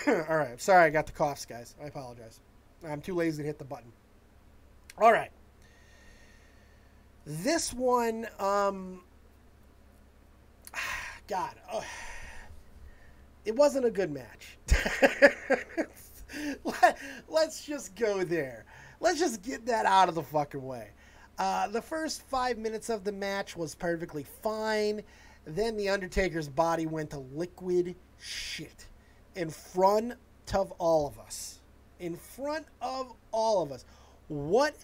All right, I'm sorry I got the coughs, guys. I apologize. I'm too lazy to hit the button. All right. This one, God, it wasn't a good match. Let's just go there. Let's just get that out of the fucking way. The first 5 minutes of the match was perfectly fine. Then the Undertaker's body went to liquid shit in front of all of us. In front of all of us. What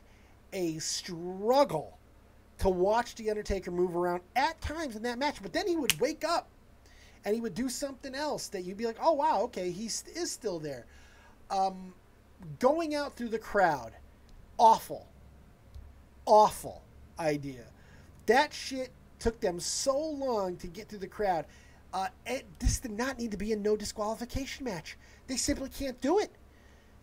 a struggle to watch the Undertaker move around at times in that match. But then he would wake up and he would do something else that you'd be like, oh, wow, okay, he is still there. Going out through the crowd, awful idea. That shit took them so long to get through the crowd. This did not need to be a no disqualification match. They simply can't do it.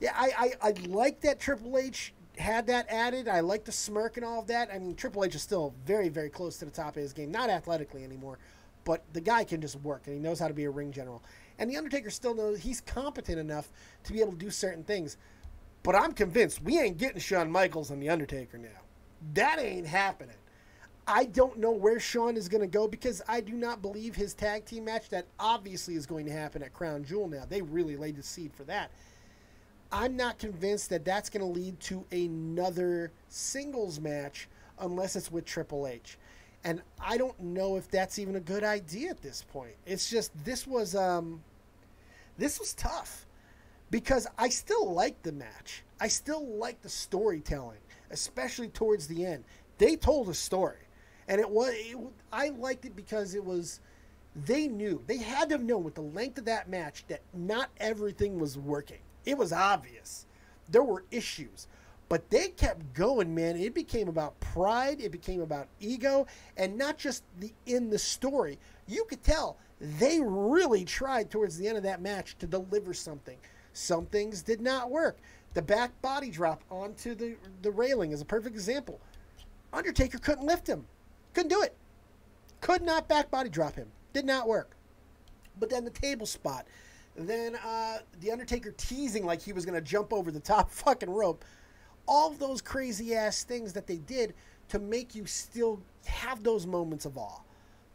Yeah, I like that Triple H had that added. I like the smirk and all of that. I mean, Triple H is still very, very close to the top of his game. Not athletically anymore, but the guy can just work, and he knows how to be a ring general. And the Undertaker still knows he's competent enough to be able to do certain things. But I'm convinced we ain't getting Shawn Michaels and the Undertaker now. That ain't happening. I don't know where Shawn is going to go because I do not believe his tag team match that obviously is going to happen at Crown Jewel now. They really laid the seed for that. I'm not convinced that that's going to lead to another singles match unless it's with Triple H. And I don't know if that's even a good idea at this point. It's just, this was tough because I still like the match. I still like the storytelling, especially towards the end. They told a story. And I liked it because they knew, they had to have known with the length of that match that not everything was working. It was obvious. There were issues. But they kept going, man. It became about pride. It became about ego. And not just in the story. You could tell they really tried towards the end of that match to deliver something. Some things did not work. The back body drop onto the railing is a perfect example. Undertaker couldn't lift him. Couldn't do it. Could not back body drop him. Did not work. But then the table spot. Then the Undertaker teasing like he was going to jump over the top fucking rope. All of those crazy-ass things that they did to make you still have those moments of awe.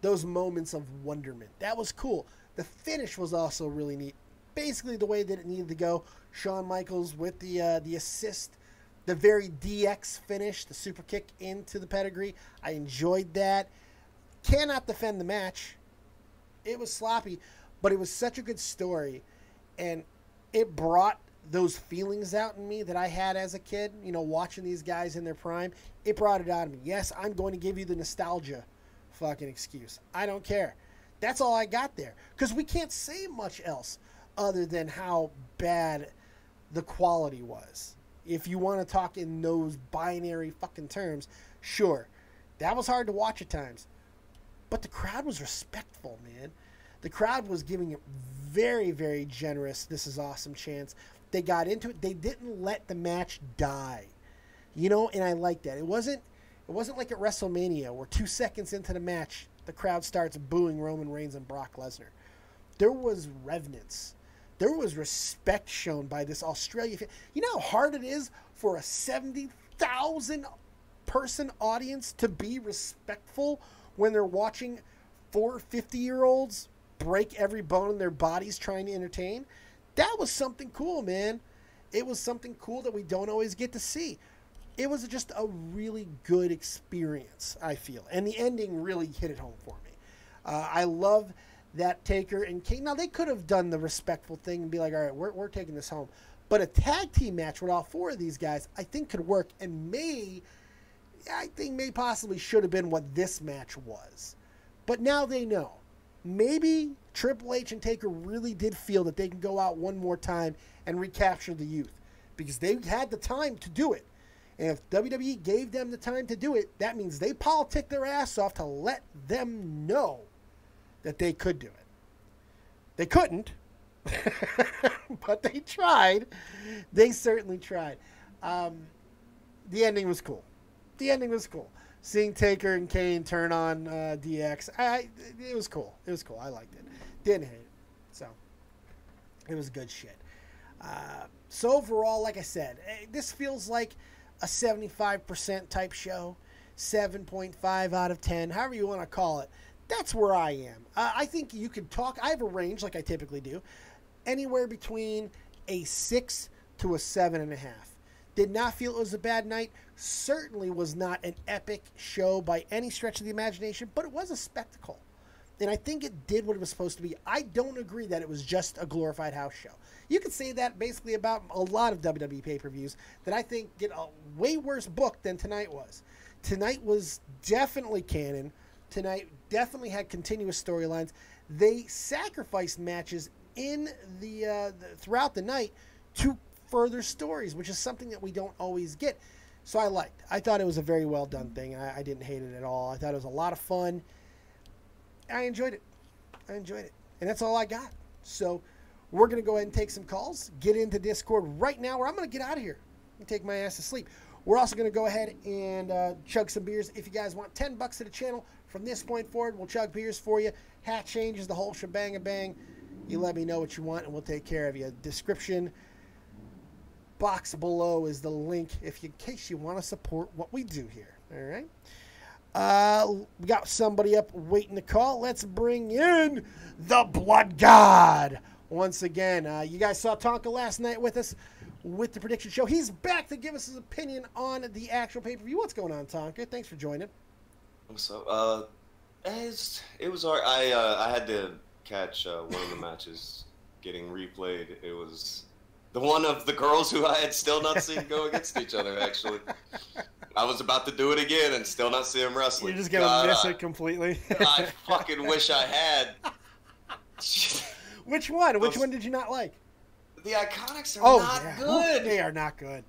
Those moments of wonderment. That was cool. The finish was also really neat. Basically the way that it needed to go. Shawn Michaels with the assist. The very DX finish. The super kick into the pedigree. I enjoyed that. Cannot defend the match. It was sloppy. But it was such a good story, and it brought those feelings out in me that I had as a kid, you know, watching these guys in their prime. It brought it out of me. Yes, I'm going to give you the nostalgia fucking excuse. I don't care. That's all I got there. Because we can't say much else other than how bad the quality was. If you want to talk in those binary fucking terms, sure. That was hard to watch at times. But the crowd was respectful, man. The crowd was giving it very, very generous. This is awesome chance. They got into it. They didn't let the match die, you know, and I like that. It wasn't like at WrestleMania where 2 seconds into the match the crowd starts booing Roman Reigns and Brock Lesnar. There was reverence. There was respect shown by this Australia. You know how hard it is for a 70,000 person audience to be respectful when they're watching 4 50-year-olds break every bone in their bodies trying to entertain? That was something cool, man. It was something cool that we don't always get to see. It was just a really good experience, I feel. And the ending really hit it home for me. I love that Taker and King. Now, they could have done the respectful thing and be like, all right, we're taking this home. But a tag team match with all 4 of these guys, I think could work and possibly should have been what this match was. But now they know. maybe Triple H and Taker really did feel that they can go out one more time and recapture the youth because they had the time to do it. And if WWE gave them the time to do it, that means they politic their ass off to let them know that they could do it. They couldn't, but they tried. They certainly tried. The ending was cool. The ending was cool. Seeing Taker and Kane turn on DX, it was cool. It was cool. I liked it. Didn't hate it. So, it was good shit. So overall, like I said, this feels like a 75% type show. 7.5 out of 10, however you want to call it. That's where I am. I think you could talk. I have a range, like I typically do, anywhere between a 6 to a 7.5. Did not feel it was a bad night. Certainly was not an epic show by any stretch of the imagination, but it was a spectacle. And I think it did what it was supposed to be. I don't agree that it was just a glorified house show. You could say that basically about a lot of WWE pay-per-views that I think get a way worse book than tonight was. Tonight was definitely canon. Tonight definitely had continuous storylines. They sacrificed matches in the throughout the night to further stories, which is something that we don't always get. So I thought it was a very well done thing. I didn't hate it at all. I thought it was a lot of fun. I enjoyed it. And that's all I got. So we're going to go ahead and take some calls, get into Discord right now, or I'm going to get out of here and take my ass to sleep. We're also going to go ahead and chug some beers. If you guys want $10 to the channel, from this point forward, we'll chug beers for you. Hat changes, the whole shebang-a-bang. You let me know what you want, and we'll take care of you. Description box below is the link in case you want to support what we do here. All right? We got somebody up waiting to call. Let's bring in the Blood God. Once again, you guys saw Tonka last night with us with the prediction show. He's back to give us his opinion on the actual pay-per-view. What's going on, Tonka? Thanks for joining. So, it was all right. I had to catch one of the matches getting replayed. It was the one of the girls who I had still not seen go against each other, actually. I was about to do it again and still not see them wrestling. You're just going to miss it completely. I fucking wish I had. Which one? Which one did you not like? The Iconics are not good. They are not good.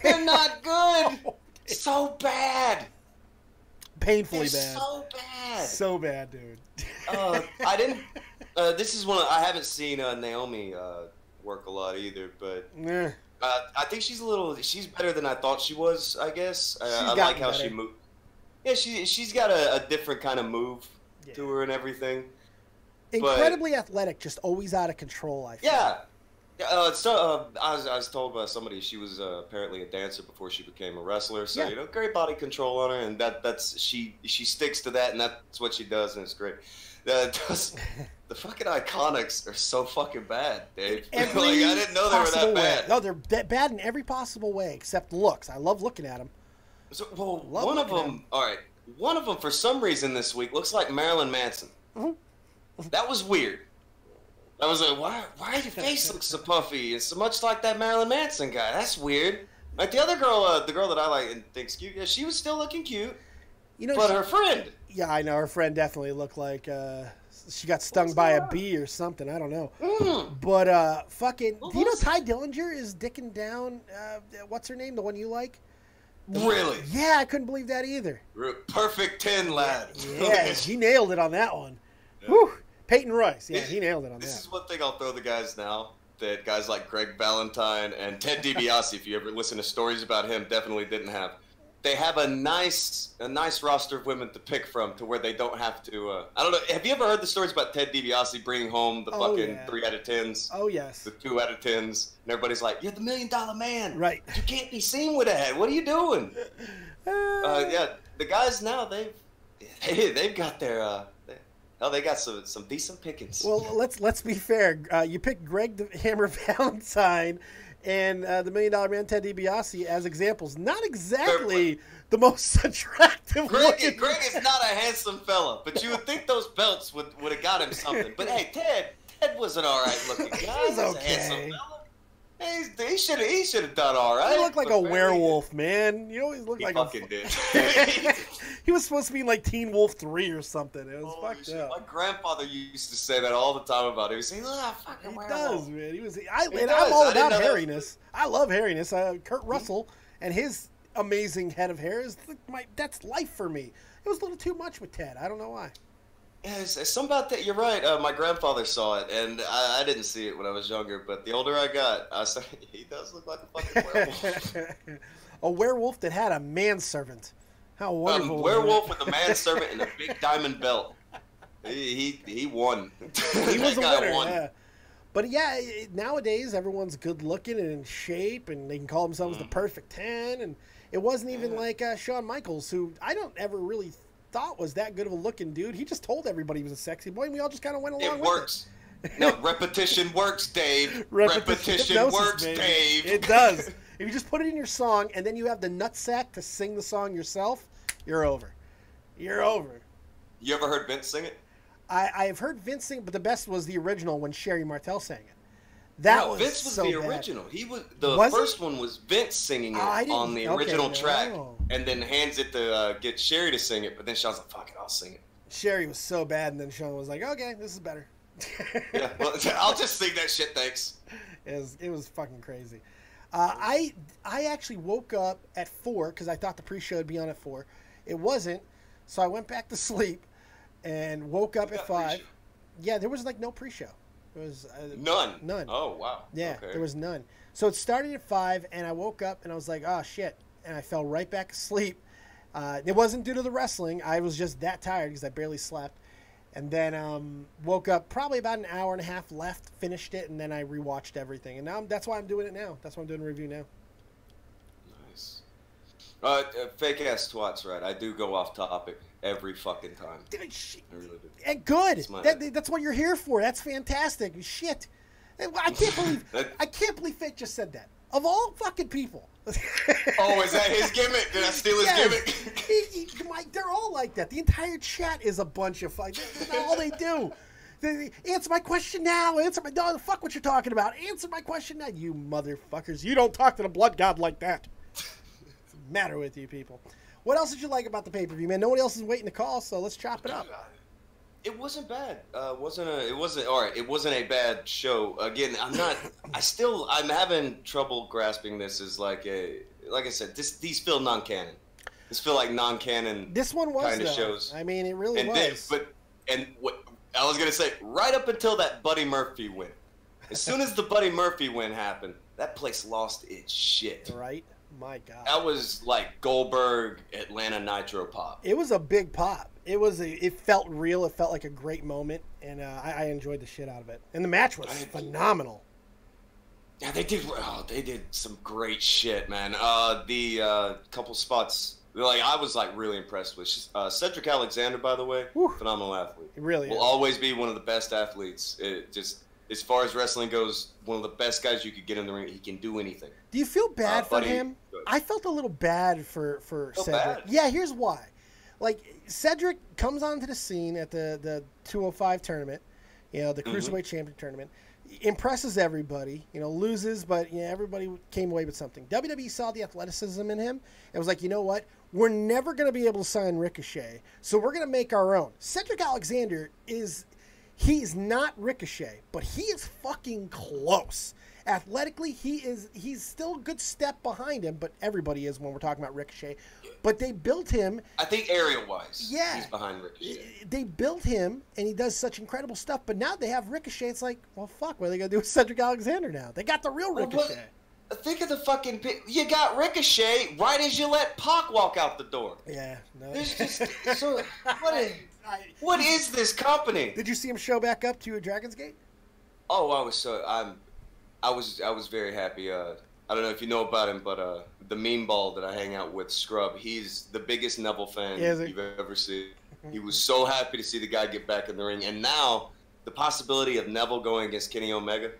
They're not good. So bad. Painfully They're bad. So bad. So bad, dude. I didn't. This is one. I haven't seen Naomi work a lot either, but I think she's better than I thought she was. I guess I like how she moved. Yeah, she's got a different kind of move to her and everything. Incredibly athletic, just always out of control. I feel. Yeah. I was told by somebody she was apparently a dancer before she became a wrestler. So great body control on her, and that's she sticks to that, and that's what she does, and it's great. The fucking Iconics are so fucking bad, Dave. I didn't know they were that bad. No, they're bad in every possible way except looks. I love looking at them. So, one of them for some reason this week looks like Marilyn Manson. Mm-hmm. That was weird. I was like, why your face looks so puffy? It's so much like that Marilyn Manson guy. That's weird. Like the other girl, the girl that I like and think's cute, yeah, she was still looking cute. But her friend. Yeah, I know. Her friend definitely looked like she got stung by a bee or something. I don't know. But do you know Ty Dillinger is dicking down, what's her name, the one you like? Really? Yeah, I couldn't believe that either. Perfect 10, lad. Yeah, he nailed it on that one. Yeah. Whew. Peyton Royce, yeah, he nailed it on that. This is one thing I'll throw the guys now, that guys like Greg Valentine and Ted DiBiase, if you ever listen to stories about him, definitely didn't have. They have a nice roster of women to pick from to where they don't have to, I don't know, have you ever heard the stories about Ted DiBiase bringing home the fucking 3 out of 10s? Oh, yes. The 2 out of 10s, and everybody's like, you're the $1 million man. Right. You can't be seen with that. What are you doing? Yeah, the guys now, they've got their, they got some decent pickings. Well, let's be fair. You picked Greg the Hammer Valentine and the $1 Million Man Ted DiBiase as examples. Not exactly the most attractive. Greg is not a handsome fella, but you would think those belts would have got him something. But hey, Ted was an all right looking guy. He's okay. A handsome fella. He should have done all right. He looked like a werewolf, man. You always look like fucking did. He was supposed to be in like Teen Wolf 3 or something. It was fucked up. My grandfather used to say that all the time about it. He would say, "Oh, fucking werewolf." He does, man. I'm all about hairiness. I love hairiness. Kurt Russell and his amazing head of hair that's life for me. It was a little too much with Ted. I don't know why. Yeah, it's something about that. You're right. My grandfather saw it, and I didn't see it when I was younger. But the older I got, I said he does look like a fucking werewolf. A werewolf that had a manservant. How wonderful! A werewolf with a manservant and a big diamond belt. He won. He was a winner. Won. Yeah. But yeah, nowadays everyone's good looking and in shape, and they can call themselves the perfect 10. And it wasn't even like Shawn Michaels, who I don't ever really thought was that good of a looking dude. He just told everybody he was a sexy boy, and we all just kind of went along with it. It works. No, repetition works, Dave. Repetition works, baby. Dave. It does. If you just put it in your song, and then you have the nutsack to sing the song yourself, you're over. You're over. You ever heard Vince sing it? I've heard Vince sing, but the best was the original when Sherry Martel sang it. Vince was so the bad. original. He was first one was Vince singing it on the original track, and then hands it to get Sherry to sing it. But then Sean's like, "Fuck it, I'll sing it." Sherry was so bad, and then Sean was like, "Okay, this is better." Yeah, well, I'll just sing that shit, thanks. It was fucking crazy. I actually woke up at 4 because I thought the pre-show would be on at 4. It wasn't, so I went back to sleep and woke up at 5. Pre-show? Yeah, there was like no pre-show. There was none. Oh wow. Yeah, okay. There was none. So it started at 5, and I woke up and I was like, "Oh shit!" And I fell right back asleep. It wasn't due to the wrestling. I was just that tired because I barely slept. And then woke up probably about an hour and a half left, finished it, and then I rewatched everything. And now that's why I'm doing it now. That's why I'm doing a review now. Nice. Fake ass twats, right? I do go off topic every fucking time. I really do. And good. That's what you're here for. That's fantastic. Shit. I can't believe Fake just said that. Of all fucking people. Oh, is that his gimmick? Did I steal his gimmick? They're all like that. The entire chat is a bunch of fuck. That's all they do. Answer my question now. No, fuck what you're talking about. Answer my question now, you motherfuckers. You don't talk to the blood god like that. What's the matter with you people? What else did you like about the pay-per-view, man? Nobody else is waiting to call, so let's chop it up. It wasn't bad. It wasn't all right. It wasn't a bad show. Again, I'm having trouble grasping this as like I said, these feel non-canon. This feel like non-canon. This one was kind of shows. I mean, it really was. What I was gonna say, right up until that Buddy Murphy win. As soon as the Buddy Murphy win happened, that place lost its shit. Right. My God. That was like Goldberg Atlanta Nitro pop. It was a big pop. It felt real. It felt like a great moment, and I enjoyed the shit out of it. And the match was phenomenal. Yeah, they did some great shit, man. The couple spots, like I was like really impressed with Cedric Alexander, by the way. Whew. Phenomenal athlete. He really will always be one of the best athletes. Just as far as wrestling goes, one of the best guys you could get in the ring. He can do anything. Do you feel bad for him? I felt a little bad for Cedric. Bad? Yeah, here's why. Like, Cedric comes onto the scene at the 205 tournament, the Cruiserweight Champion tournament, impresses everybody, loses, but everybody came away with something. WWE saw the athleticism in him and was like, you know what? We're never going to be able to sign Ricochet, so we're going to make our own. Cedric Alexander he's not Ricochet, but he is fucking close. Athletically, he's still a good step behind him, but everybody is when we're talking about Ricochet. But they built him. I think area-wise, he's behind Ricochet. They built him, and he does such incredible stuff. But now they have Ricochet. It's like, well, fuck, what are they going to do with Cedric Alexander now? They got the real Ricochet. Think of the fucking... You got Ricochet right as you let Pac walk out the door. Yeah. No. There's just... What is this company? Did you see him show back up to Dragon's Gate? Oh, I was very happy. I don't know if you know about him, but the mean ball that I hang out with, Scrub, he's the biggest Neville fan you've ever seen. He was so happy to see the guy get back in the ring. And now, the possibility of Neville going against Kenny Omega,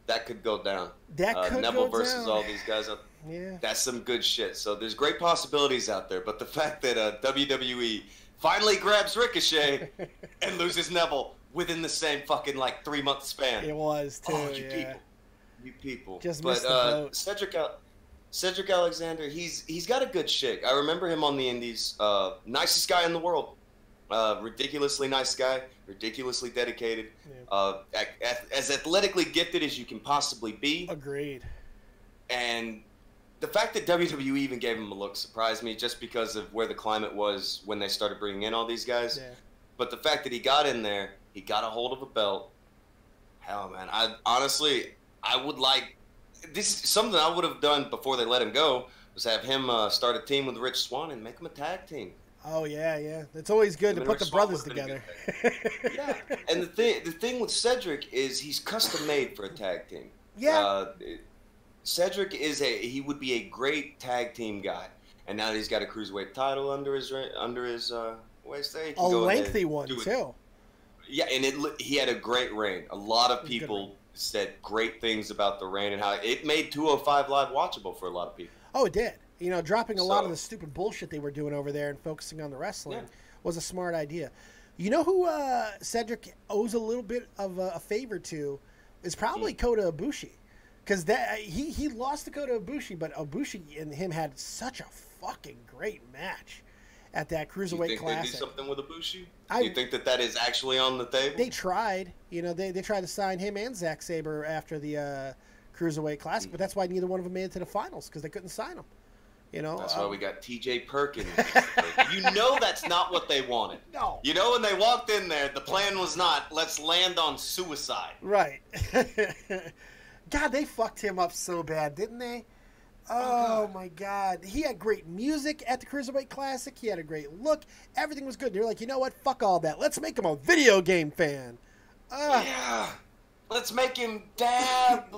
that could go down. Neville versus all these guys. Yeah. That's some good shit. So there's great possibilities out there. But the fact that WWE finally grabs Ricochet and loses Neville within the same fucking 3-month span. It was, too, Oh, you people. You people. Just but missed the boat. Cedric Alexander, he's got a good shake. I remember him on the Indies. Nicest guy in the world. Ridiculously nice guy. Ridiculously dedicated. Yeah. As athletically gifted as you can possibly be. Agreed. And the fact that WWE even gave him a look surprised me, just because of where the climate was when they started bringing in all these guys. Yeah. But the fact that he got in there, he got a hold of a belt. Hell, man. I would like... This is something I would have done before they let him go, was have him start a team with Rich Swann and make him a tag team. Oh, yeah. It's always good to put the brothers together. Yeah. And the thing with Cedric is he's custom made for a tag team. Yeah. Cedric he would be a great tag team guy. And now that he's got a cruiserweight title under his waist, he can a go lengthy one too. Yeah, and he had a great reign. A lot of people said great things about the reign and how it made 205 Live watchable for a lot of people. Oh, it did. You know, dropping a lot of the stupid bullshit they were doing over there and focusing on the wrestling was a smart idea. You know who Cedric owes a little bit of a favor to is probably Kota Ibushi, because he lost to Kota Ibushi, but Ibushi and him had such a fucking great match at that Cruiserweight Classic. Do you think they do something with Ibushi? Do you think that is actually on the table? They tried. You know, they tried to sign him and Zack Sabre after the Cruiserweight Classic, but that's why neither one of them made it to the finals, because they couldn't sign them. You know, that's why we got T.J. Perkins. You know that's not what they wanted. No. You know, when they walked in there, the plan was not, let's land on suicide. Right. God, they fucked him up so bad, didn't they? Oh my God. He had great music at the Cruiserweight Classic. He had a great look. Everything was good. They're like, you know what? Fuck all that. Let's make him a video game fan. Yeah. Let's make him dab.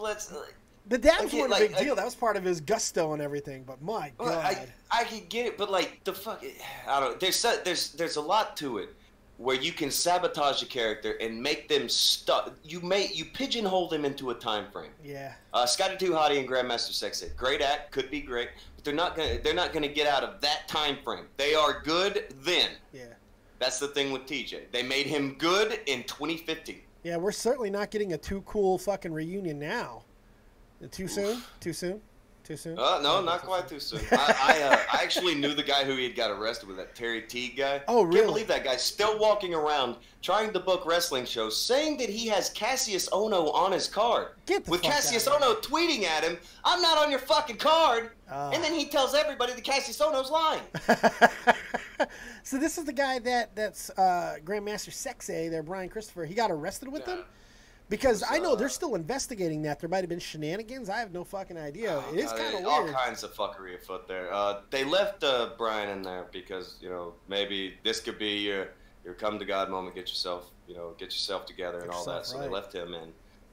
The dabs weren't a big deal. That was part of his gusto and everything. But my God. I could get it, but like the fuck, I don't. There's a lot to it where you can sabotage a character and make them stuck. You pigeonhole them into a time frame. Yeah. Scotty 2 Hottie and Grandmaster Sexay, great act, could be great, but they're not gonna get out of that time frame. They are good then. Yeah. That's the thing with TJ. They made him good in 2015. Yeah, we're certainly not getting a Too Cool fucking reunion now. Too soon? Too soon? Too soon? No, not quite too soon. I actually knew the guy who he had got arrested with, that Terry Teague guy. Oh, really? Can't believe that guy's still walking around trying to book wrestling shows, saying that he has Cassius Ohno on his card. With Cassius Ohno tweeting at him, "I'm not on your fucking card," and then he tells everybody that Cassius Ohno's lying. So this is the guy that's Grandmaster Sexay there, Brian Christopher. He got arrested with them? Because I know they're still investigating that. There might have been shenanigans. I have no fucking idea. It is kind of weird. All kinds of fuckery afoot there. They left Brian in there because, you know, maybe this could be your come to God moment. Get yourself together and all that. So they left him in.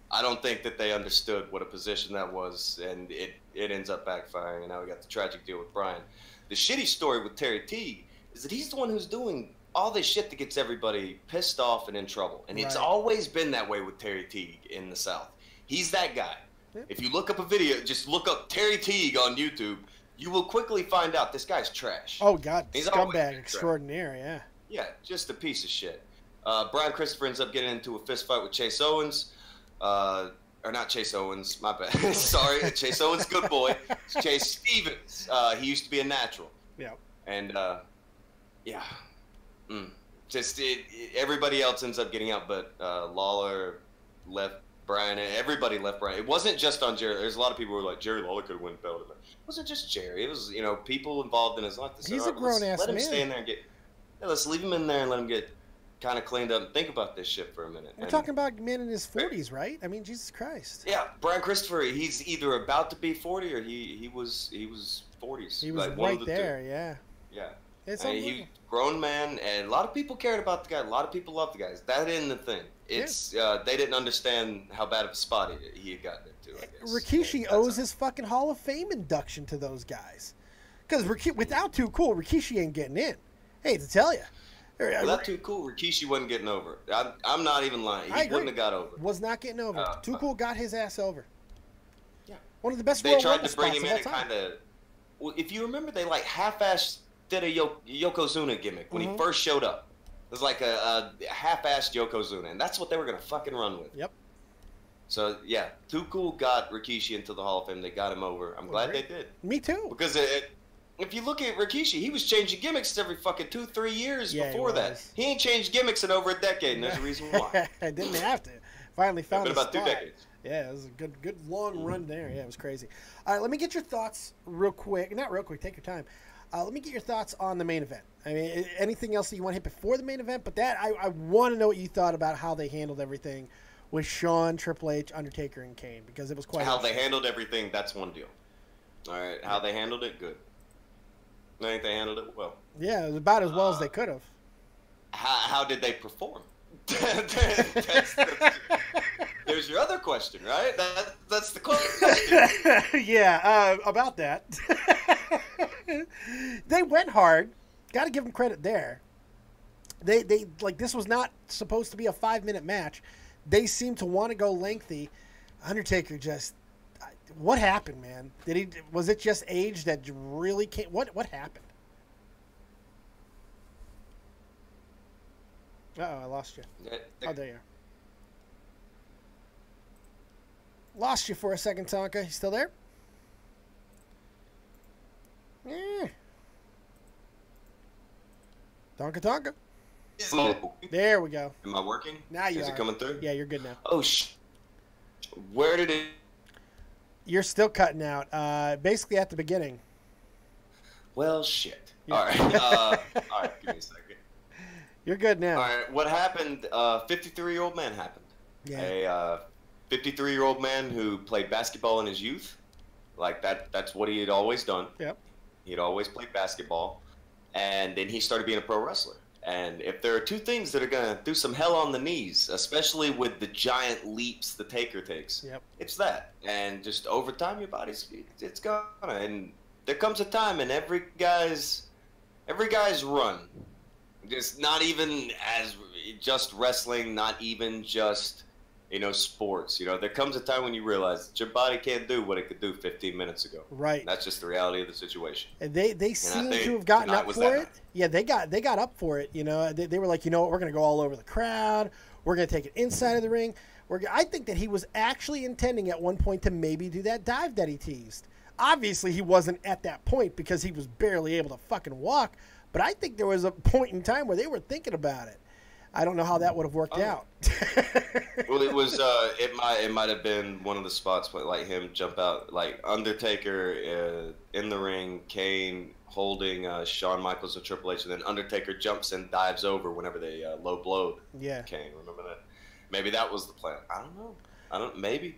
I don't think that they understood what a position that was, and it ends up backfiring. And now we got the tragic deal with Brian. The shitty story with Terry Teague is that he's the one who's doing all this shit that gets everybody pissed off and in trouble. And it's always been that way with Terry Teague in the South. He's that guy. Yep. If you look up a video, just look up Terry Teague on YouTube, you will quickly find out this guy's trash. Oh, God. He's scumbag extraordinaire, yeah. Yeah, just a piece of shit. Brian Christopher ends up getting into a fist fight with Chase Owens. Or not Chase Owens, my bad. Sorry, Chase Owens, good boy. It's Chase Stevens. He used to be a natural. Yeah. And, yeah. Everybody else ends up getting out, but Lawler left Brian, and everybody left Brian. It wasn't just on Jerry. There's a lot of people who were like, Jerry Lawler could win belt. It wasn't just Jerry. It was, you know, people involved in his life. He's a grown ass man. Let him stay in there and let's leave him in there and let him get kind of cleaned up and think about this shit for a minute. We're talking about a man in his 40s, right? I mean, Jesus Christ. Yeah, Brian Christopher. He's either about to be 40 or he was 40s. He was like right there. Yeah. Yeah. It's he's a grown man, and a lot of people cared about the guy. A lot of people loved the guy. That isn't the thing. It's they didn't understand how bad of a spot he had gotten into, I guess. Rikishi owes his fucking Hall of Fame induction to those guys. Because without Too Cool, Rikishi ain't getting in. Hey, to tell you. Without Too Cool, Rikishi wasn't getting over. I'm not even lying. He wouldn't have got over. Was not getting over. Too Cool got his ass over. Yeah. One of the best They tried to spots bring him of in all and time. kind of... Well, if you remember, they like half-assed did a Yokozuna gimmick when he first showed up. It was like a half-assed Yokozuna, and that's what they were going to fucking run with. Yep. So yeah, Too Cool got Rikishi into the Hall of Fame. They got him over. I'm glad they did. Me too. Because if you look at Rikishi, he was changing gimmicks every fucking 2-3 years before that. He ain't changed gimmicks in over a decade, and there's a reason why. I didn't have to. Finally found it's been about 2 decades. Yeah, it was a good long run there. Yeah, it was crazy. All right, let me get your thoughts real quick. Not real quick. Take your time. Let me get your thoughts on the main event. I mean, anything else that you want to hit before the main event? But that I want to know what you thought about how they handled everything with Shawn, Triple H, Undertaker, and Kane, because it was quite. How they handled everything, that's one deal. All right, how they handled it, good. I think they handled it well. Yeah, it was about as well as they could have. How did they perform? There's your other question, right? That's the question. Yeah, about that. They went hard. Got to give them credit there. They like, this was not supposed to be a 5-minute match. They seemed to want to go lengthy. Undertaker just, what happened, man? Was it just age that really came? What happened? Uh-oh, I lost you. Oh, there you are. Lost you for a second, Tonka. You still there? Yeah. Tonka. There we go. Am I working? Now you are. Is it coming through? Yeah, you're good now. Oh, where did it... You're still cutting out. Basically at the beginning. Well, shit. Yeah. All right. All right, give me a second. You're good now. All right, what happened? 53-year-old man happened. Yeah. A 53-year-old man who played basketball in his youth. Like, that's what he had always done. Yep. He'd always played basketball. And then he started being a pro wrestler. And if there are two things that are going to do some hell on the knees, especially with the giant leaps the Taker takes, it's that. And just over time, your body's, it's gonna. And there comes a time in every guy's run, just not even as just wrestling, not even just, sports. There comes a time when you realize that your body can't do what it could do 15 minutes ago. Right. And that's just the reality of the situation. And they seem to have gotten up for it. Yeah, they got up for it. They were like, you know what, we're going to go all over the crowd. We're going to take it inside of the ring. I think that he was actually intending at one point to maybe do that dive that he teased. Obviously, he wasn't at that point because he was barely able to fucking walk. But I think there was a point in time where they were thinking about it. I don't know how that would have worked out. Well, it was. It might have been one of the spots where, like, him jump out, like Undertaker in the ring, Kane holding Shawn Michaels and Triple H, and then Undertaker jumps and dives over whenever they low blowed Kane. Remember that? Maybe that was the plan. I don't know. Maybe.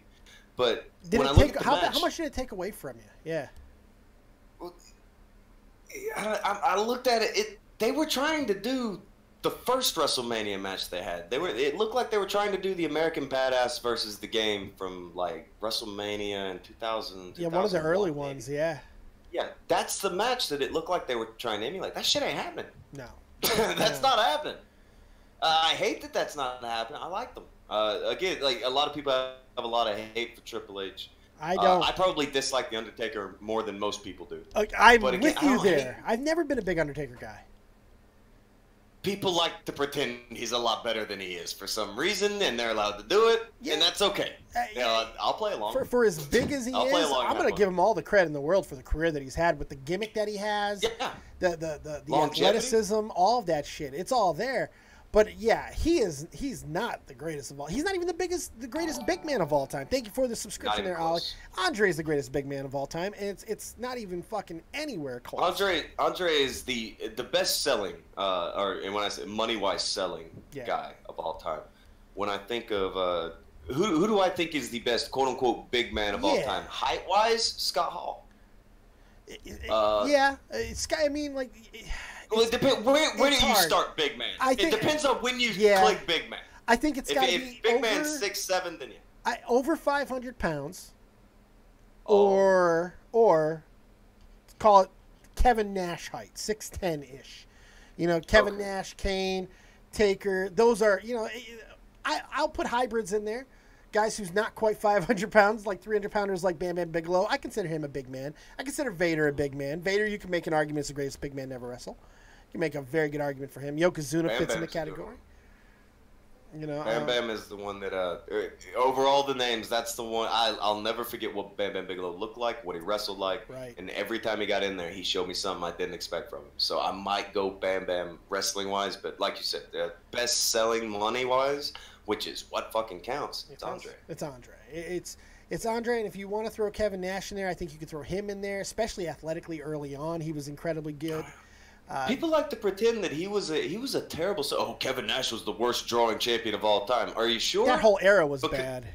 But when I look at the match, how much did it take away from you? Yeah. Well, I looked at it. They were trying to do the first WrestleMania match they had. It looked like they were trying to do the American Badass versus the Game from, like, WrestleMania in 2000. Yeah, one of the early ones. Yeah. Yeah, that's the match that it looked like they were trying to emulate. That shit ain't happening. No. That's not happening. I hate that that's not happening. I like them. Again, like, a lot of people have a lot of hate for Triple H. I don't. I probably dislike The Undertaker more than most people do. I'm with you there. I've never been a big Undertaker guy. People like to pretend he's a lot better than he is for some reason, and they're allowed to do it, and that's okay. I'll play along. For as big as he is, I'm going to give him all the credit in the world for the career that he's had with the gimmick that he has, the athleticism, all of that shit. It's all there. But yeah, he's not the greatest of all. He's not even the greatest big man of all time. Thank you for the subscription there, Ollie. Andre's the greatest big man of all time, and it's not even fucking anywhere close. Andre is the best selling, and when I say money wise selling guy of all time. When I think of who do I think is the best quote unquote big man of all time? Height wise, Scott Hall. Scott. I mean, like. Well, it depends. Where do you start big man? It depends on when you click big man. I think it's got to be if big man's 6'7", then over 500 pounds, or call it Kevin Nash height, 6'10" ish. Kevin Nash, Kane, Taker. Those are I'll put hybrids in there. Guys who's not quite 500 pounds, like 300 pounders like Bam Bam Bigelow. I consider him a big man. I consider Vader a big man. Vader, you can make an argument is the greatest big man to ever wrestle. You can make a very good argument for him. Yokozuna fits in the category. You know, Bam Bam is the one that over all the names, that's the one I'll never forget what Bam Bam Bigelow looked like, what he wrestled like, Right. and every time he got in there, he showed me something I didn't expect from him. So I might go Bam Bam wrestling wise, but like you said, best selling money wise, which is what fucking counts. It's Andre. It's Andre. It's Andre, and if you want to throw Kevin Nash in there, I think you could throw him in there, especially athletically early on. He was incredibly good. People like to pretend that he was a terrible. Oh, Kevin Nash was the worst drawing champion of all time. Are you sure? That whole era was bad.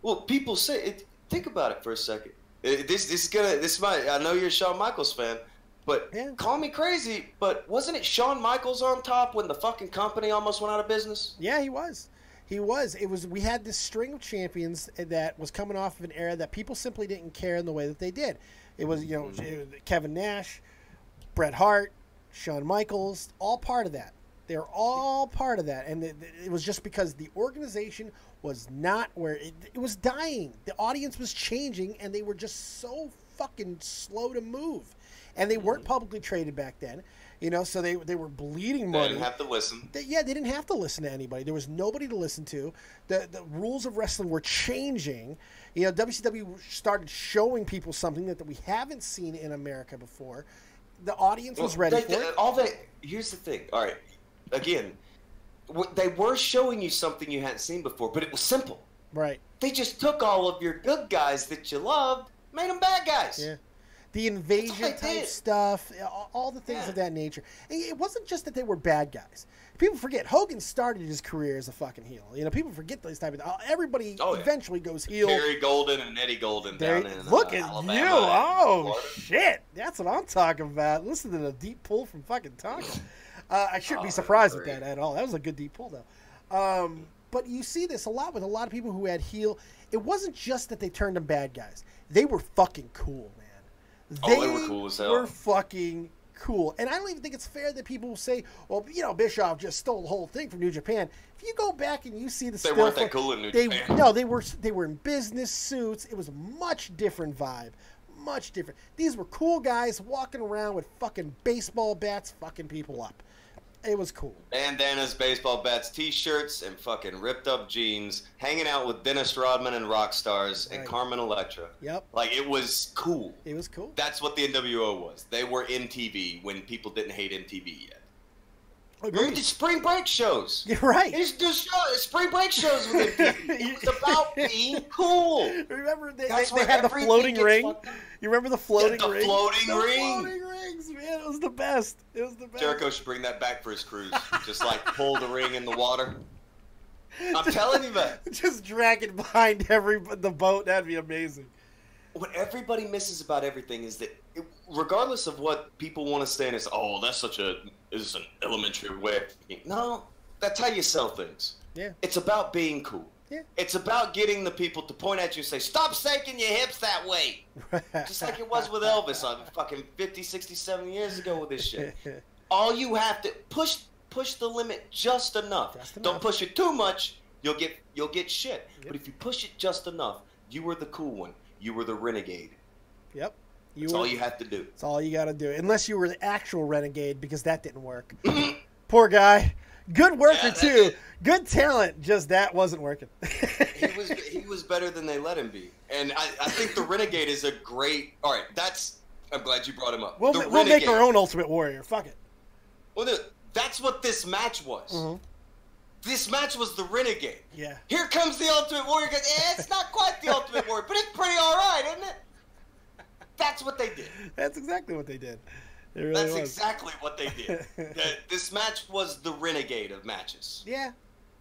Well, people say it. Think about it for a second. This might. I know you're a Shawn Michaels fan, but Yeah. call me crazy. But wasn't it Shawn Michaels on top when the fucking company almost went out of business? Yeah, he was. He was. It was. We had this string of champions that was coming off of an era that people simply didn't care in the way that they did. It was, you know, it was Kevin Nash, Bret Hart, Shawn Michaels, all part of that. They're all part of that. And it was just because the organization was not where it was dying. The audience was changing, and they were just so fucking slow to move. And they weren't publicly traded back then. You know, so they were bleeding money. They didn't have to listen. They didn't have to listen to anybody. There was nobody to listen to. The rules of wrestling were changing. You know, WCW started showing people something that we haven't seen in America before. The audience was ready for it. Here's the thing. All right, again, they were showing you something you hadn't seen before, but it was simple. Right. They just took all of your good guys that you loved, made them bad guys. Yeah. The invasion type stuff, all the things of that nature. It wasn't just that they were bad guys. People forget Hogan started his career as a fucking heel. You know, people forget those type of. Everybody eventually goes heel. Terry Golden and Eddie Golden down in look at Alabama, you! Oh Florida. shit! That's what I'm talking about. Listen to the deep pull from fucking Taco. I shouldn't be surprised with that at all. That was a good deep pull though. But you see this a lot with a lot of people who had heel. It wasn't just that they turned them bad guys. They were fucking cool, man. They were cool as hell. Were fucking cool. And I don't even think it's fair that people will say, well, you know, Bischoff just stole the whole thing from New Japan. If you go back and you see the They weren't that cool in New Japan. No, they were in business suits. It was a much different vibe. Much different. These were cool guys walking around with fucking baseball bats fucking people up. It was cool. Bandanas, baseball bats, T-shirts, and fucking ripped up jeans, hanging out with Dennis Rodman and rock stars and Carmen Electra. Yep. Like, it was cool. It was cool. That's what the NWO was. They were MTV when people didn't hate MTV yet. Agreed. We did spring break shows. You're right. They used to do spring break shows with MTV. It was about being cool. Remember they That's had where the everything floating gets ring? fucked up. You remember the floating the ring? floating The ring. floating rings, man. It was the best. It was the best. Jericho should bring that back for his cruise. Just like pull the ring in the water. I'm telling you, man. Just drag it behind the boat. That'd be amazing. What everybody misses about everything is that, regardless of what people want to say, and it's, oh, that's is an elementary way of thinking. No, that's how you sell things. Yeah. It's about being cool. Yeah. It's about getting the people to point at you and say, stop shaking your hips that way. Just like it was with Elvis fucking 50, 60, 70 years ago with this shit. All you have to push the limit just enough. Don't push it too much, you'll get shit. Yep. But if you push it just enough, you were the cool one. You were the renegade. Yep. That's all you have to do. That's all you got to do. Unless you were the actual renegade, because that didn't work. Poor guy. Good worker, too. Good talent. Just that wasn't working. he was better than they let him be. And I think the renegade is a great... All right, I'm glad you brought him up. We'll make our own Ultimate Warrior. Fuck it. Well, that's what this match was. Mm-hmm. This match was the renegade. Yeah. Here comes the Ultimate Warrior. It's not quite the Ultimate Warrior, but it's pretty all right, isn't it? That's what they did. That's exactly what they did. It really That's was. exactly what they did. This match was the renegade of matches. Yeah.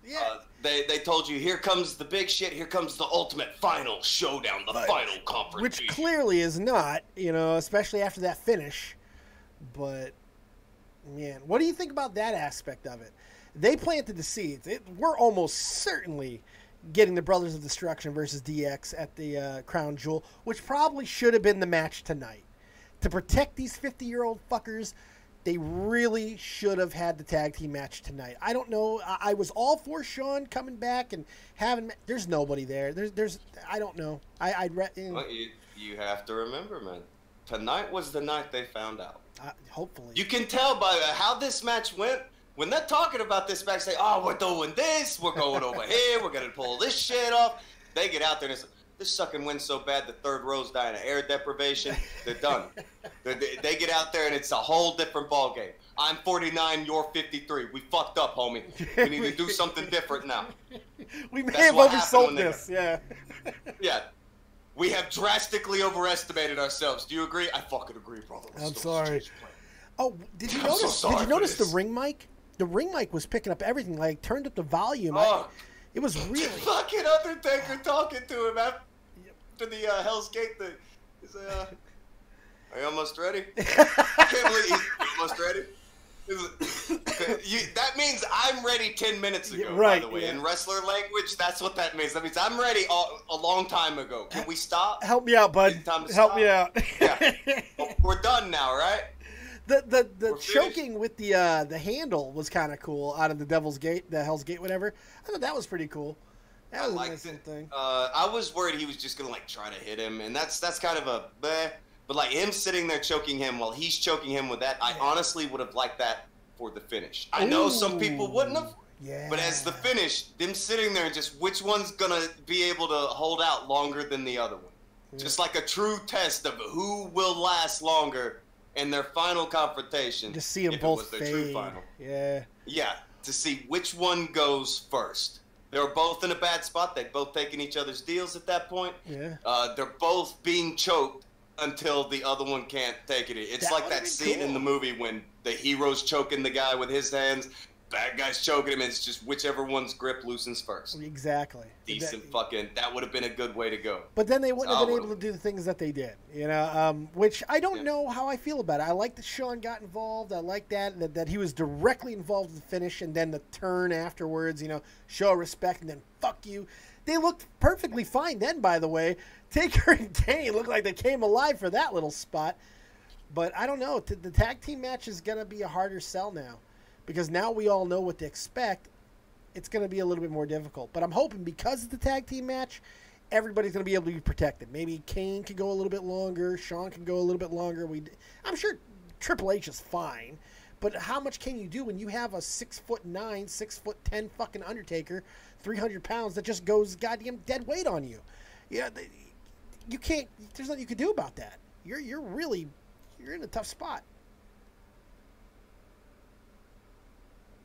Yeah. They told you, here comes the big shit, here comes the ultimate final showdown, the final confrontation. Which clearly is not, especially after that finish. But, man, what do you think about that aspect of it? They planted the seeds. We're almost certainly getting the Brothers of Destruction versus DX at the Crown Jewel, which probably should have been the match tonight. To protect these 50-year-old fuckers, they really should have had the tag team match tonight. I don't know. I was all for Shawn coming back and having... There's nobody there. There's I don't know. Well, you have to remember, man. Tonight was the night they found out. Hopefully. You can tell by how this match went when they're talking about this back, say, oh, we're doing this, we're going over here, we're gonna pull this shit off. They get out there and it's like, this sucking wind's so bad the third row's dying of air deprivation. They're done. They get out there and it's a whole different ball game. I'm 49, you're 53. We fucked up, homie. We need to do something different now. We may have oversold this. Yeah. Yeah. We have drastically overestimated ourselves. Do you agree? I fucking agree, brother. I'm sorry. Oh, did you notice the ring mic? The ring mic was picking up everything. Like, turned up the volume. Oh. It was really... Fucking Undertaker talking to him after the Hell's Gate thing. He's like, are you almost ready? I can't believe he's almost ready. That means I'm ready 10 minutes ago, right, by the way. In wrestler language, that's what that means. That means I'm ready a long time ago. Can we stop? Help me out, bud. Help me out. Yeah. We're done now, right? The choking with the handle was kind of cool out of the Devil's Gate, the Hell's Gate, whatever. I thought that was pretty cool. That was a nice thing. I was worried he was just gonna like try to hit him, and that's kind of a bleh. But like him sitting there choking him while he's choking him with that, I honestly would have liked that for the finish. I know some people wouldn't have. Yeah. But as the finish, them sitting there and just which one's gonna be able to hold out longer than the other one. Yeah. Just like a true test of who will last longer in their final confrontation. Just see them both fade. True final. Yeah. Yeah, to see which one goes first. They were both in a bad spot. They'd both taken each other's deals at that point. Yeah. They're both being choked until the other one can't take it. It's like that scene in the movie when the hero's choking the guy with his hands, bad guy's choking him, and it's just whichever one's grip loosens first. Exactly. Decent that would have been a good way to go. But then they wouldn't have been able to do the things that they did, you know, which I don't know how I feel about it. I like that Sean got involved. I like that he was directly involved in the finish and then the turn afterwards, you know, show respect and then fuck you. They looked perfectly fine then, by the way. Taker and Kane looked like they came alive for that little spot. But I don't know. The tag team match is going to be a harder sell now. Because now we all know what to expect. It's going to be a little bit more difficult. But I'm hoping because it's the tag team match, everybody's going to be able to be protected. Maybe Kane can go a little bit longer. Sean can go a little bit longer. I'm sure Triple H is fine. But how much can you do when you have a 6'9", 6'10" fucking Undertaker, 300 pounds that just goes goddamn dead weight on you? Yeah, you can't. There's nothing you can do about that. You're in a tough spot.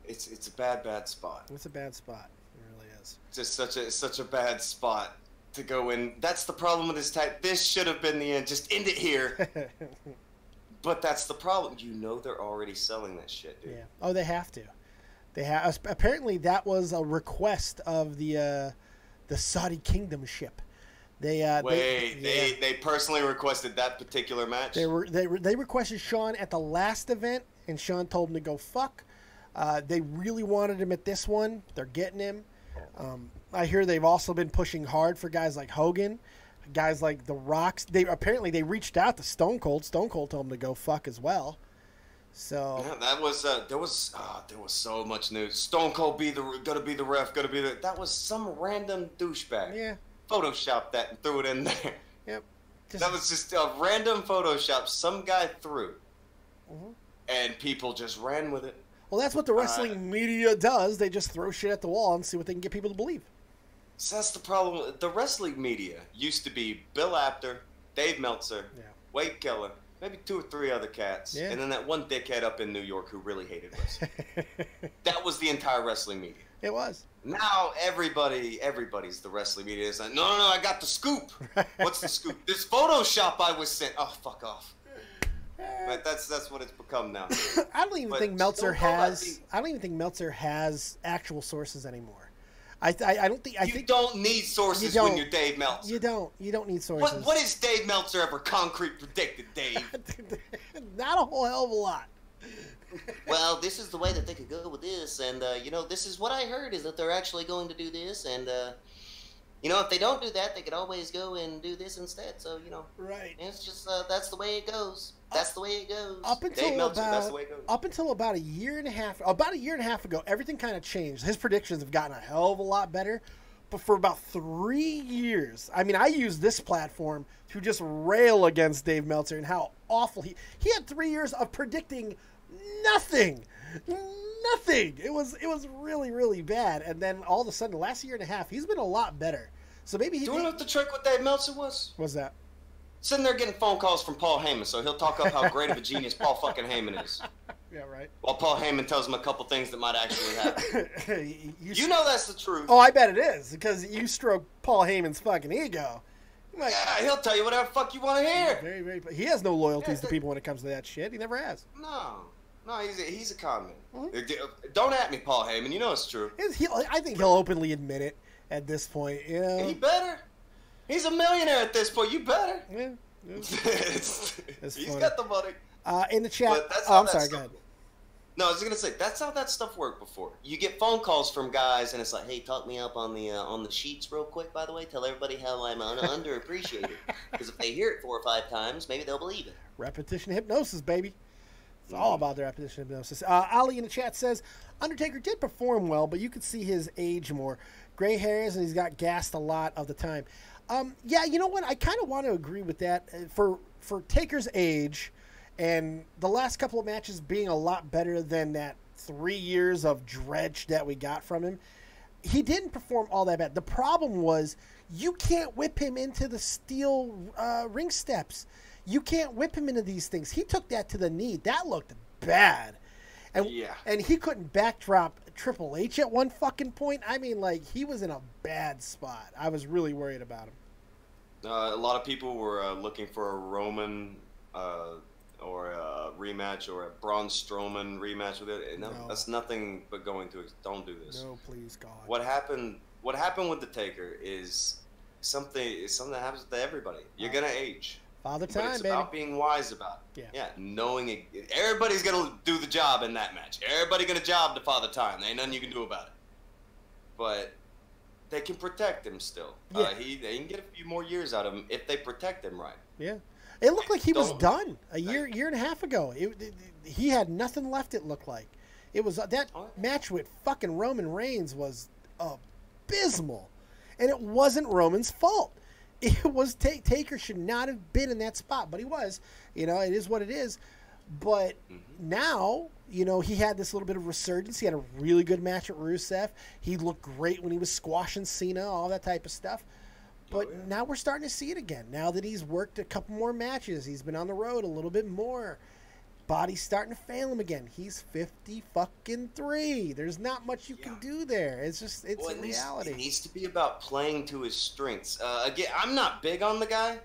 It's a bad spot. It's a bad spot. It really is. Just such a bad spot to go in. That's the problem with this type. This should have been the end. Just end it here. But that's the problem. You know they're already selling that shit, dude. Yeah. Oh, they have to. They have. Apparently, that was a request of the Saudi Kingdom ship. They personally requested that particular match. They requested Sean at the last event, and Sean told them to go fuck. They really wanted him at this one. They're getting him. I hear they've also been pushing hard for guys like Hogan, guys like The Rocks. They reached out to Stone Cold. Stone Cold told him to go fuck as well. So yeah, that was there was so much news. Stone Cold gonna be the ref. That was some random douchebag. Yeah. Photoshopped that and threw it in there. Yep. That was just a random Photoshop some guy threw, and people just ran with it. Well, that's what the wrestling media does. They just throw shit at the wall and see what they can get people to believe. So that's the problem. The wrestling media used to be Bill Apter, Dave Meltzer, Wade Keller, maybe 2 or 3 other cats, and then that one dickhead up in New York who really hated wrestling. That was the entire wrestling media. It was. Now everybody's the wrestling media. It's like, no, I got the scoop. What's the scoop? This Photoshop I was sent. Oh, fuck off. But that's what it's become now. I don't even think Meltzer has actual sources anymore. I think don't need sources when you're Dave Meltzer. You don't need sources. What has Dave Meltzer ever concrete predicted, Dave? Not a whole hell of a lot. Well, this is the way that they could go with this, and this is what I heard is that they're actually going to do this, and if they don't do that, they could always go and do this instead. So right. It's just that's the way it goes. That's the way it goes. Up until about a year and a half ago, everything kind of changed. His predictions have gotten a hell of a lot better. But for about 3 years, I mean, I used this platform to just rail against Dave Meltzer and how awful he had 3 years of predicting nothing. Nothing. It was really, really bad. And then all of a sudden, the last year and a half, he's been a lot better. So maybe he. Do you know what the trick with Dave Meltzer was? What's that? Sitting there getting phone calls from Paul Heyman, so he'll talk up how great of a genius Paul fucking Heyman is. Yeah, right. While Paul Heyman tells him a couple things that might actually happen. You know that's the truth. Oh, I bet it is, because you stroke Paul Heyman's fucking ego. Yeah, he'll tell you whatever fuck you want to hear. Very, very. He has no loyalties to people when it comes to that shit. He never has. No, he's a con man. Don't at me, Paul Heyman. You know it's true. I think he'll openly admit it at this point. You know? He better. He's a millionaire at this point. You better. Yeah. He's got the money. In the chat. I'm sorry. Go ahead. No, I was gonna say that's how that stuff worked before. You get phone calls from guys, and it's like, "Hey, talk me up on the sheets real quick. By the way, tell everybody how I'm underappreciated. Because if they hear it 4 or 5 times, maybe they'll believe it." Repetition hypnosis, baby. It's all about the repetition hypnosis. Ali in the chat says Undertaker did perform well, but you could see his age more. Gray hairs, and he's got gassed a lot of the time. Yeah, you know what? I kind of want to agree with that. For Taker's age, and the last couple of matches being a lot better than that 3 years of dredge that we got from him, he didn't perform all that bad. The problem was you can't whip him into the steel ring steps. You can't whip him into these things. He took that to the knee. That looked bad. And he couldn't backdrop Triple H at one fucking point. I mean, like, he was in a bad spot. I was really worried about him. A lot of people were looking for a Roman or a rematch or a Braun Strowman rematch with it. No, that's nothing but going to. Don't do this. No, please, God. What happened with the Taker is something that happens to everybody. You're gonna age. Father time, but it's baby. about being wise about it. Yeah, knowing it. Everybody's gonna do the job in that match. Everybody gonna job to Father Time. There ain't nothing you can do about it. But they can protect him still. Yeah. They can get a few more years out of him if they protect him right. Yeah. It looked like he was done a year and a half ago. He had nothing left, it looked like. It was that match with fucking Roman Reigns was abysmal. And it wasn't Roman's fault. It was Taker should not have been in that spot, but he was. You know, it is what it is. But now, you know, he had this little bit of resurgence. He had a really good match at Rusev. He looked great when he was squashing Cena, all that type of stuff. But now we're starting to see it again. Now that he's worked a couple more matches, he's been on the road a little bit more. Body's starting to fail him again. He's 53. There's not much you can do there. It's just, it's a reality. It needs to be about playing to his strengths. Again, I'm not big on the guy,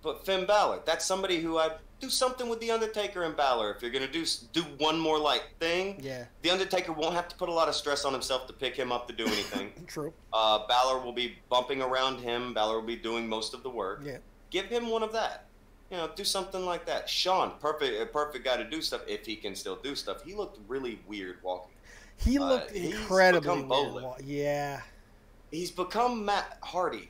but Finn Balor, that's somebody who I'd do something with The Undertaker and Balor. If you're going to do one more thing, The Undertaker won't have to put a lot of stress on himself to pick him up to do anything. True. Balor will be bumping around him. Balor will be doing most of the work. Yeah. Give him one of that. You know, do something like that. Shawn, perfect guy to do stuff if he can still do stuff. He looked really weird walking. He looked incredibly weird. Yeah. He's become Matt Hardy.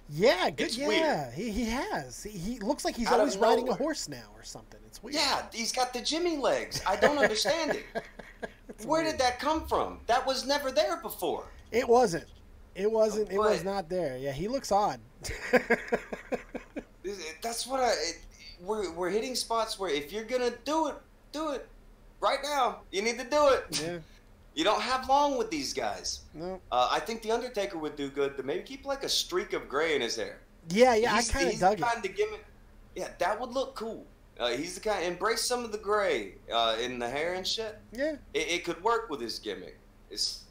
Yeah, good. It's weird. He has. He looks like he's always riding a horse now or something. It's weird. Yeah, he's got the Jimmy legs. I don't understand it. Where did that come from? That was never there before. It wasn't. It wasn't. It was not there. Yeah, he looks odd. That's what we're hitting spots where if you're gonna do it right now. You need to do it. Yeah. You don't have long with these guys. No. I think The Undertaker would do good to maybe keep like a streak of gray in his hair. Yeah, I kind of dug it. Yeah, that would look cool. He's the kind embrace some of the gray in the hair and shit. Yeah. It could work with his gimmick. It's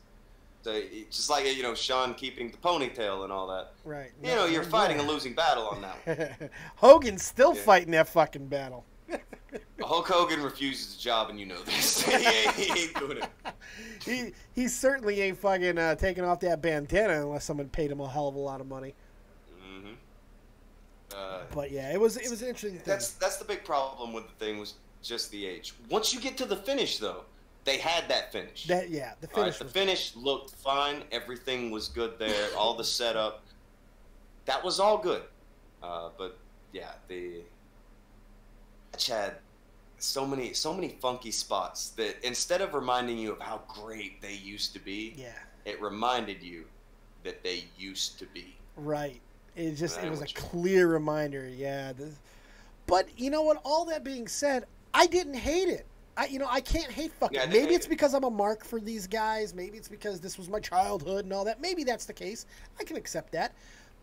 just like, you know, Shawn keeping the ponytail and all that. Right. You know, you're fighting a losing battle on that one. Hogan's still fighting that fucking battle. Hulk Hogan refuses the job, and you know this. he ain't doing it. He certainly ain't fucking taking off that bandana unless someone paid him a hell of a lot of money. But yeah, it was an interesting thing. That's the big problem with the thing was just the age. Once you get to the finish, though, they had that finish. The finish. The finish looked fine. Everything was good there. All the setup, that was all good. But yeah, the match had so many funky spots that instead of reminding you of how great they used to be, it reminded you that they used to be. Right. It was a clear reminder. Yeah. But you know what? All that being said, I didn't hate it. I can't hate fucking. Yeah, Maybe it's because I'm a mark for these guys. Maybe it's because this was my childhood and all that. Maybe that's the case. I can accept that.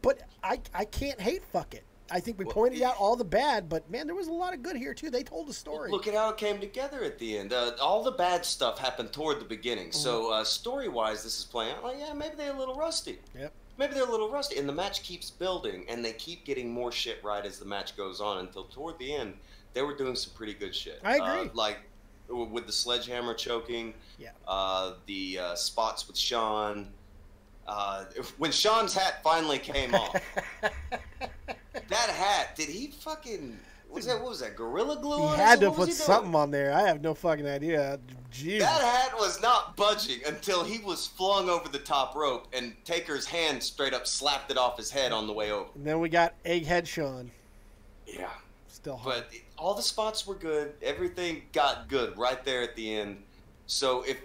But I can't hate fuck it. I think we pointed out all the bad, but man, there was a lot of good here too. They told a story. Look at how it came together at the end. All the bad stuff happened toward the beginning. So story-wise, this is playing out like, yeah, maybe they're a little rusty. Yep. Maybe they're a little rusty. And the match keeps building, and they keep getting more shit right as the match goes on until toward the end, they were doing some pretty good shit. I agree. Like with the sledgehammer choking, the spots with Sean. When Sean's hat finally came off, that hat, did he fucking... What was that, Gorilla Glue on it? He had to put something on there. I have no fucking idea. Jeez. That hat was not budging until he was flung over the top rope and Taker's hand straight up slapped it off his head on the way over. And then we got Egghead Sean. Yeah. Still hard. But all the spots were good. Everything got good right there at the end. So if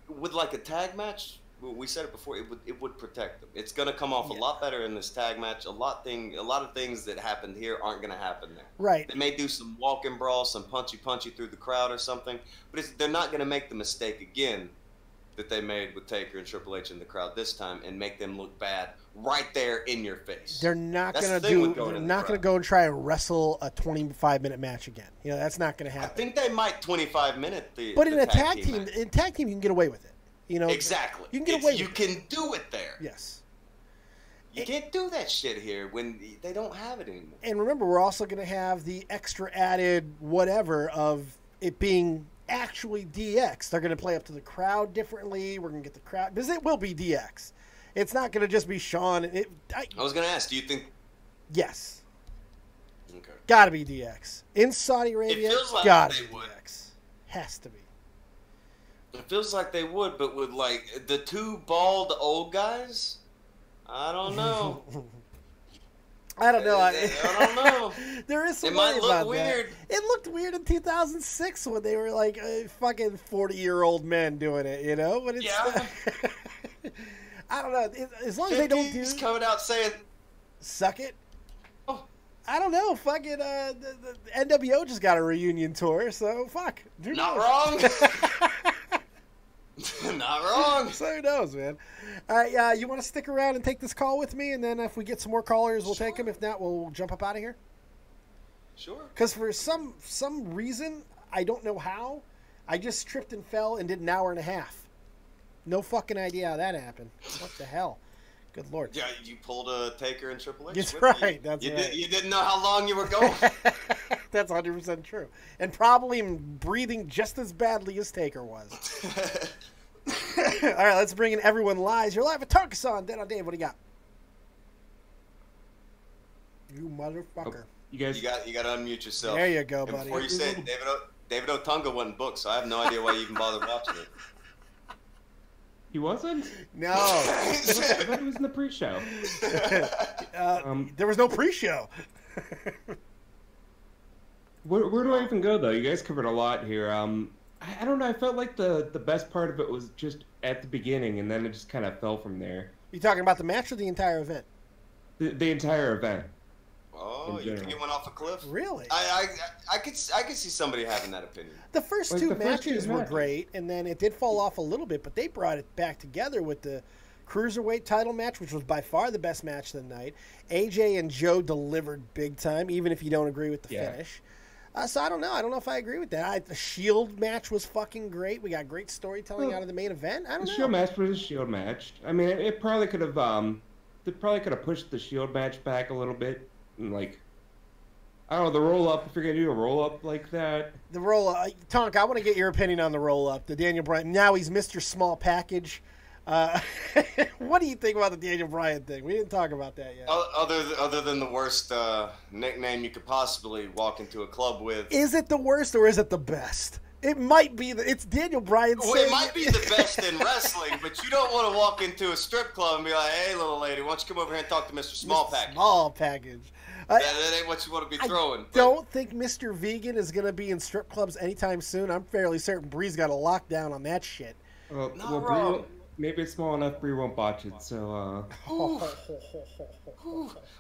with like a tag match, we said it before, it would protect them. It's going to come off a lot better in this tag match. A lot of things that happened here aren't going to happen there. Right. They may do some walking brawl, some punchy through the crowd or something, but they're not going to make the mistake again that they made with Taker and Triple H in the crowd this time and make them look bad right there in your face. They're not going to go and try and wrestle a 25-minute match again. You know, that's not going to happen. I think they might 25-minute But in a tag team, you can get away with it. You know, exactly. You can get away with it. You can do it there. Yes. You can't do that shit here when they don't have it anymore. And remember, we're also going to have the extra added whatever of it being actually DX. They're going to play up to the crowd differently. We're going to get the crowd, because it will be DX. It's not going to just be Sean. I was going to ask, do you think? Yes. Okay. Got to be DX. In Saudi Arabia, got to be DX. Has to be. It feels like they would, but with like the two bald old guys, I don't know. I don't know. I don't know. There is some. It might look weird. It looked weird in 2006 when they were like fucking 40-year-old men doing it, you know. But it's I don't know. As long as they don't do. He's coming out saying, "Suck it." Oh. I don't know. Fucking the NWO just got a reunion tour, so fuck. Not wrong. Not wrong. So who knows, man? All right, you want to stick around and take this call with me, and then if we get some more callers, we'll take them. If not, we'll jump up out of here. Sure. Because for some reason, I don't know how, I just tripped and fell and did an hour and a half. No fucking idea how that happened. What the hell? Good Lord. Yeah, you pulled a Taker and Triple H. That's right. You didn't know how long you were going. That's 100% true. And probably breathing just as badly as Taker was. All right, let's bring in Everyone Lies. You're live at Tarkason. Dead on Dave. What do you got? You motherfucker. You got to unmute yourself. There you go, buddy. Before you say it, David Otunga wasn't booked, so I have no idea why you even bothered watching it. He wasn't? No. I thought he was in the pre-show. There was no pre-show. Where do I even go, though? You guys covered a lot here. I don't know. I felt like the best part of it was just at the beginning, and then it just kind of fell from there. You talking about the match or the entire event? The entire event. Oh, you think it went off a cliff? Really? I could see somebody having that opinion. The first two matches were great, and then it did fall off a little bit, but they brought it back together with the Cruiserweight title match, which was by far the best match of the night. AJ and Joe delivered big time, even if you don't agree with the finish. So I don't know. I don't know if I agree with that. The Shield match was fucking great. We got great storytelling out of the main event. I don't know. The Shield match was a Shield match. I mean, it probably could have. They probably could have pushed the Shield match back a little bit. And like, I don't know, the roll up. If you're gonna do a roll up like that, the roll up. Tonk, I want to get your opinion on the roll up. The Daniel Bryan. Now he's Mr. Small Package. What do you think about the Daniel Bryan thing? We didn't talk about that yet. Other than the worst nickname you could possibly walk into a club with. Is it the worst or is it the best? It might be. It's Daniel Bryan. Well, it might be the best in wrestling, but you don't want to walk into a strip club and be like, "Hey, little lady, why don't you come over here and talk to Mr. Small Package?" Small Package. That ain't what you want to be throwing. I don't think Mr. Vegan is going to be in strip clubs anytime soon. I'm fairly certain Bree's got a lockdown on that shit. Well, maybe it's small enough Bree won't botch it. So.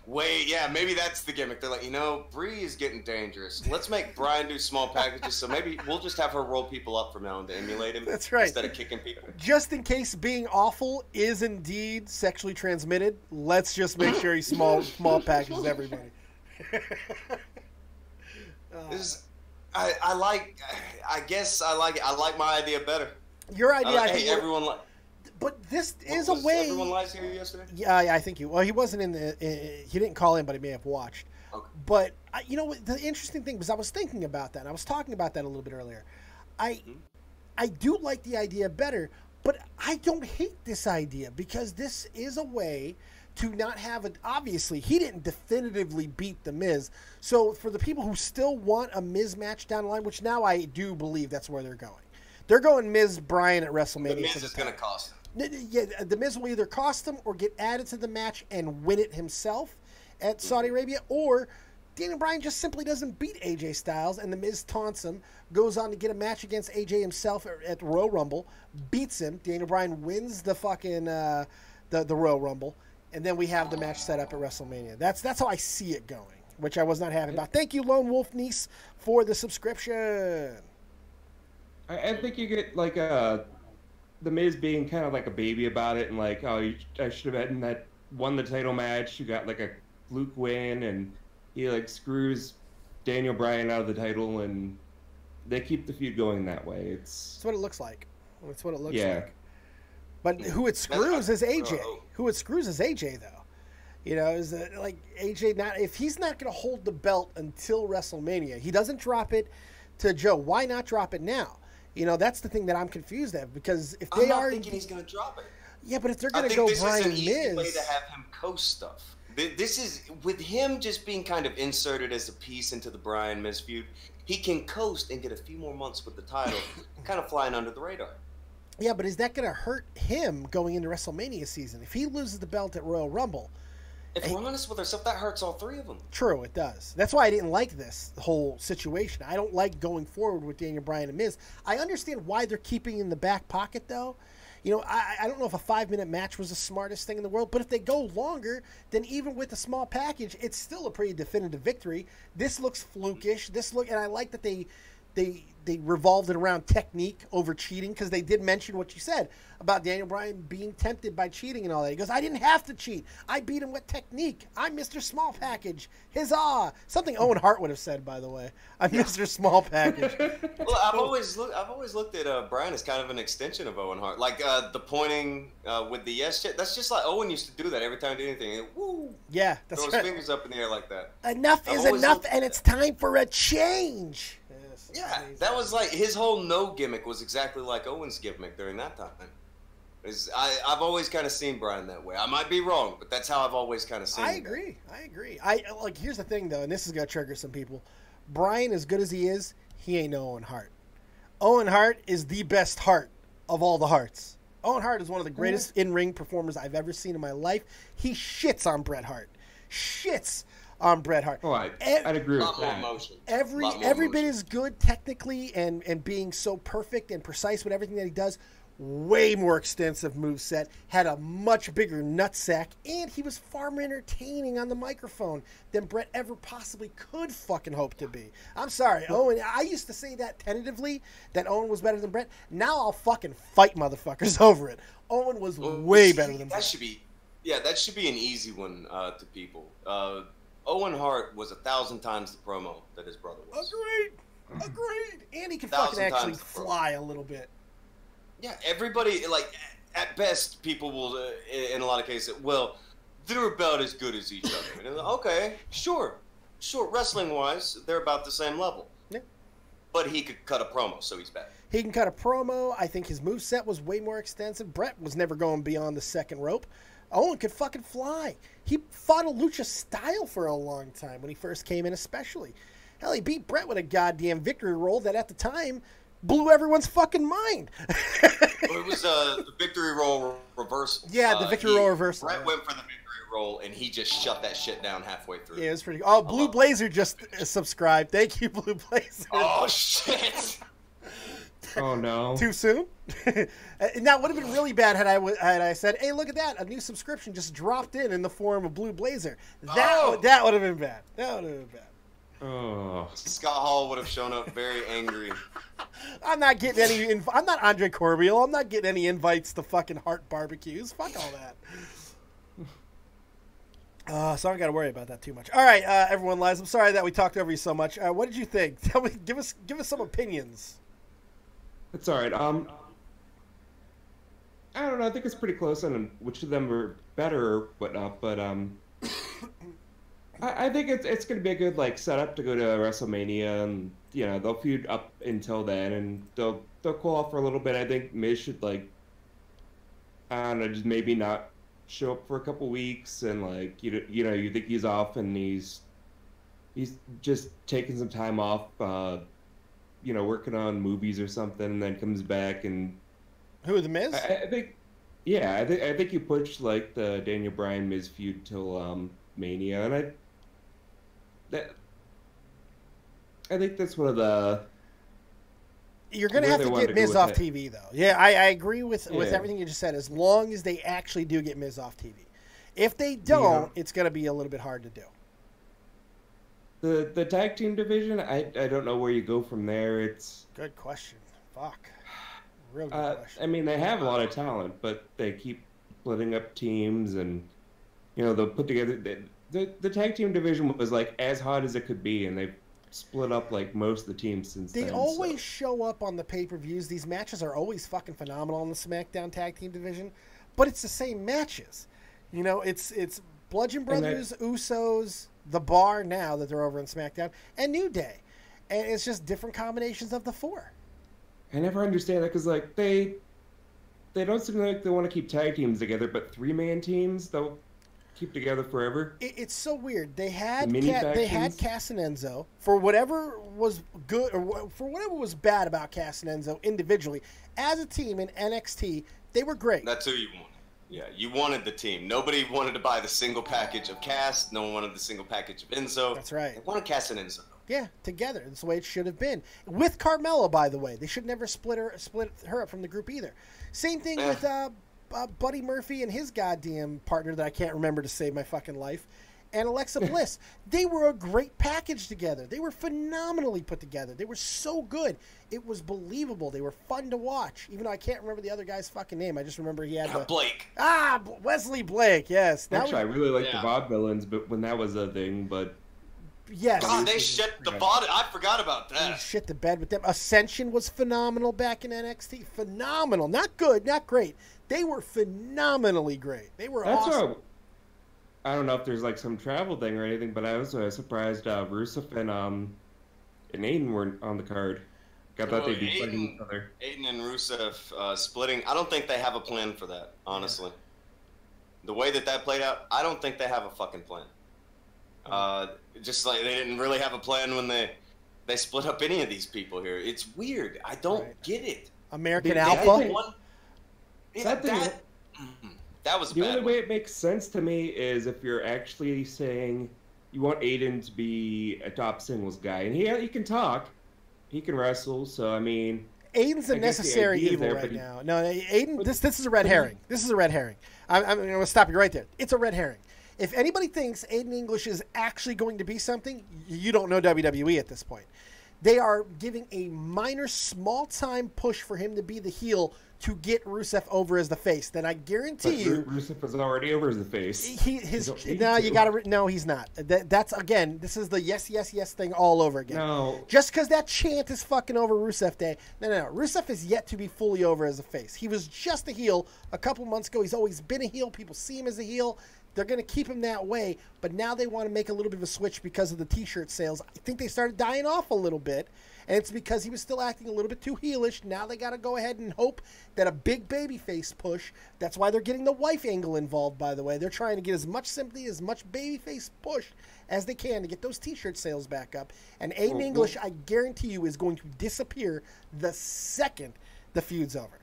Wait, yeah, maybe that's the gimmick. They're like, you know, Bree is getting dangerous. Let's make Brian do small packages, so maybe we'll just have her roll people up from now on to emulate him. That's right. Instead of kicking people. Just in case being awful is indeed sexually transmitted, let's just make sure he small packages everybody. I guess I like it. I like my idea better. Your idea, I hey, think. everyone. But this is a way. Everyone lies here yesterday. Yeah, I think you. Well, he wasn't in the. He didn't call in, but he may have watched. Okay. But you know what? The interesting thing was I was thinking about that. And I was talking about that a little bit earlier. I do like the idea better, but I don't hate this idea because this is a way to not have it. Obviously, he didn't definitively beat The Miz. So for the people who still want a Miz match down the line, which now I do believe that's where they're going. They're going Miz Bryan at WrestleMania. The Miz is going to cost him. Yeah, The Miz will either cost him or get added to the match and win it himself at Saudi Arabia, or Daniel Bryan just simply doesn't beat AJ Styles, and The Miz taunts him, goes on to get a match against AJ himself at the Royal Rumble, beats him. Daniel Bryan wins the fucking the Royal Rumble, and then we have the match set up at WrestleMania. That's how I see it going, which I was not happy about. Thank you, Lone Wolf Niece, for the subscription. I think you get like The Miz being kind of like a baby about it, and like, oh, I should have won the title match. You got like a fluke win, and he like screws Daniel Bryan out of the title, and they keep the feud going that way. That's what it looks like. That's what it looks yeah. like. But who it screws is AJ. Who it screws is AJ, though. You know, is that like AJ not if he's not going to hold the belt until WrestleMania, he doesn't drop it to Joe. Why not drop it now? You know, that's the thing that I'm confused at, because if they are thinking he's going to drop it. Yeah, but if they're going to go Bryan Miz, this is an easy way to have him coast stuff. This is with him just being kind of inserted as a piece into the Bryan Miz feud. He can coast and get a few more months with the title, kind of flying under the radar. Yeah, but is that going to hurt him going into WrestleMania season? If he loses the belt at Royal Rumble, if we're honest with ourselves, that hurts all three of them. True, it does. That's why I didn't like this whole situation. I don't like going forward with Daniel Bryan and Miz. I understand why they're keeping in the back pocket, though. You know, I don't know if a 5-minute match was the smartest thing in the world, but if they go longer, then even with a small package, it's still a pretty definitive victory. This looks flukish. And I like that they revolved it around technique over cheating, because they did mention what you said about Daniel Bryan being tempted by cheating and all that. He goes, I didn't have to cheat. I beat him with technique. I'm Mr. Small Package. Huzzah! Something Owen Hart would have said, by the way. I'm Mr. Small Package. Well, I've always looked at Bryan as kind of an extension of Owen Hart. Like the pointing with the yes shit. That's just like Owen used to do that every time he did anything. Woo! Yeah, that's right. Throw his fingers up in the air like that. Enough is enough, and it's time for a change. Yeah, that was like his whole no gimmick was exactly like Owen's gimmick during that time. I've always kind of seen Bryan that way. I might be wrong, but that's how I've always kind of seen him. I agree. Like, here's the thing, though, and this is going to trigger some people. Bryan, as good as he is, he ain't no Owen Hart. Owen Hart is the best Hart of all the Harts. Owen Hart is one of the greatest in-ring performers I've ever seen in my life. He shits on Bret Hart. Shits on Bret Hart. Oh, I'd agree with that. Every bit is good technically and being so perfect and precise with everything that he does. Way more extensive moveset, had a much bigger nutsack, and he was far more entertaining on the microphone than Bret ever possibly could fucking hope to be. I'm sorry, Owen. I used to say that tentatively, that Owen was better than Bret. Now I'll fucking fight motherfuckers over it. Owen was way better than Bret. That should be an easy one to people. Owen Hart was 1,000 times the promo that his brother was. Agreed. And he can fucking actually fly a little bit. Yeah, everybody, like, at best, people will, in a lot of cases, well, they're about as good as each other. And like, okay, sure, wrestling-wise, they're about the same level. Yeah. But he could cut a promo, so he's bad. He can cut a promo. I think his moveset was way more extensive. Bret was never going beyond the second rope. Owen could fucking fly. He fought a lucha style for a long time when he first came in, especially. Hell, he beat Bret with a goddamn victory roll that at the time blew everyone's fucking mind. Well, it was the victory roll reversal. Yeah, the victory roll reversal. Bret went for the victory roll, and he just shut that shit down halfway through. Yeah, it was pretty good. Oh, Blue Blazer just subscribed. Thank you, Blue Blazer. Oh, shit. Oh no! Too soon? Now, it would have been really bad had I said, "Hey, look at that! A new subscription just dropped in the form of Blue Blazer." That would have been bad. That would have been bad. Oh. Scott Hall would have shown up very angry. I'm not getting any. I'm not Andre Corbiel. I'm not getting any invites to fucking Heart barbecues. Fuck all that. So I don't got to worry about that too much. All right, everyone, Liz. I'm sorry that we talked over you so much. What did you think? Tell me. Give us some opinions. It's all right. I don't know. I think it's pretty close on which of them are better or whatnot. But I think it's going to be a good setup to go to WrestleMania, and they'll feud up until then, and they'll cool off for a little bit. I think Miz should I don't know, just maybe not show up for a couple weeks, and you think he's off and he's just taking some time off, working on movies or something, and then comes back and who, the Miz? I think I think you push the Daniel Bryan Miz feud till Mania, and I think that's one of the. You're going to have to get Miz off TV, though. Yeah, I agree with everything you just said, as long as they actually do get Miz off TV. If they don't, it's going to be a little bit hard to do. The tag team division, I don't know where you go from there. It's good question. Fuck. Real good question. I mean, they have a lot of talent, but they keep splitting up teams, and they'll put together. The tag team division was as hot as it could be, and they've split up most of the teams since then. They always show up on the pay-per-views. These matches are always fucking phenomenal in the SmackDown tag team division, but it's the same matches. It's Bludgeon Brothers, Usos, The Bar now that they're over in SmackDown, and New Day, and it's just different combinations of the four. I never understand that because they don't seem like they want to keep tag teams together, but 3-man teams they'll keep together forever. It's so weird. They had Cass and Enzo for whatever was good or for whatever was bad about Cass and Enzo individually. As a team in NXT, they were great. That's who you wanted. Yeah, you wanted the team. Nobody wanted to buy the single package of Cass. No one wanted the single package of Enzo. That's right. They wanted Cass and Enzo. Yeah, together. That's the way it should have been. With Carmella, by the way. They should never split her up from the group either. Same thing with Buddy Murphy and his goddamn partner that I can't remember to save my fucking life, and Alexa Bliss. They were a great package together. They were phenomenally put together. They were so good. It was believable. They were fun to watch, even though I can't remember the other guy's fucking name. I just remember he had Blake. Wesley Blake, yes. Actually, I really like the Vaudevillains, but when that was a thing, but... Yes. God, they shit the body. I forgot about that. They shit the bed with them. Ascension was phenomenal back in NXT. Phenomenal. Not good, not great. They were phenomenally great. They were awesome. I don't know if there's some travel thing or anything, but I was surprised Rusev and Aiden weren't on the card. I thought they'd be fighting each other. Aiden and Rusev splitting. I don't think they have a plan for that, honestly. The way that played out, I don't think they have a fucking plan. Just they didn't really have a plan when they split up any of these people here. It's weird. I don't get it. American Alpha? That was the only way it makes sense to me is if you're actually saying you want Aiden to be a top singles guy, and he can talk, he can wrestle. So I mean, Aiden's a necessary evil right now. No, Aiden. This is a red herring. This is a red herring. I'm going to stop you right there. It's a red herring. If anybody thinks Aiden English is actually going to be something, you don't know WWE at this point. They are giving a minor, small-time push for him to be the heel to get Rusev over as the face. Then I guarantee you, Rusev is already over as the face. No, he's not. That's again. This is the yes thing all over again. No, just because that chant is fucking over Rusev Day. No. Rusev is yet to be fully over as a face. He was just a heel a couple months ago. He's always been a heel. People see him as a heel. They're going to keep him that way, but now they want to make a little bit of a switch because of the T-shirt sales. I think they started dying off a little bit, and it's because he was still acting a little bit too heelish. Now they got to go ahead and hope that a big babyface push, that's why they're getting the wife angle involved, by the way. They're trying to get as much sympathy, as much babyface push as they can to get those T-shirt sales back up. And Aiden English, I guarantee you, is going to disappear the second the feud's over.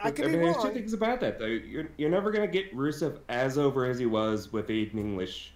I could be wrong. There's two things about that, though. You're never going to get Rusev as over as he was with Aiden English.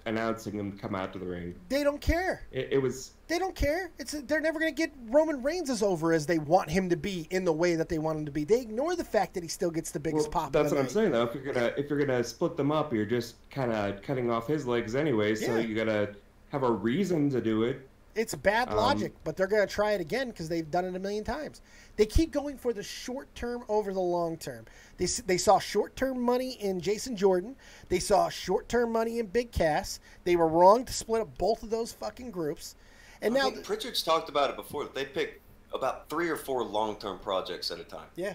announcing him to come out to the ring. They don't care. It was. They don't care. They're never going to get Roman Reigns as over as they want him to be in the way that they want him to be. They ignore the fact that he still gets the biggest pop. That's what I'm saying, though. If you're gonna split them up, you're just kind of cutting off his legs anyway. So you gotta have a reason to do it. It's bad logic, but they're going to try it again because they've done it a million times. They keep going for the short term over the long term. They saw short term money in Jason Jordan. They saw short term money in Big Cass. They were wrong to split up both of those fucking groups. And I think Pritchard's talked about it before. That they pick about 3 or 4 long-term projects at a time. Yeah.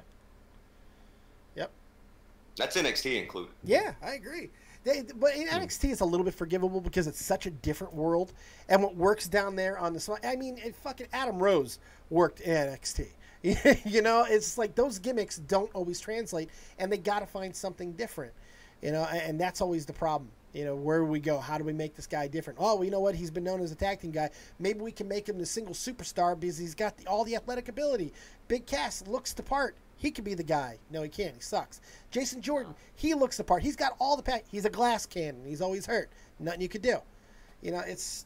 Yep. That's NXT included. Yeah, I agree. But in NXT, it's a little bit forgivable because it's such a different world, and what works down there on the I mean, fucking Adam Rose worked in NXT. You know, it's like those gimmicks don't always translate, and they got to find something different. You know, and that's always the problem. You know, where do we go? How do we make this guy different? Oh, well, you know what? He's been known as a tag team guy. Maybe we can make him the single superstar because he's got all the athletic ability. Big Cass looks the part. He could be the guy. No, he can't. He sucks. Jason Jordan, he looks the part. He's got all the pack. He's a glass cannon. He's always hurt. Nothing you could do. You know, it's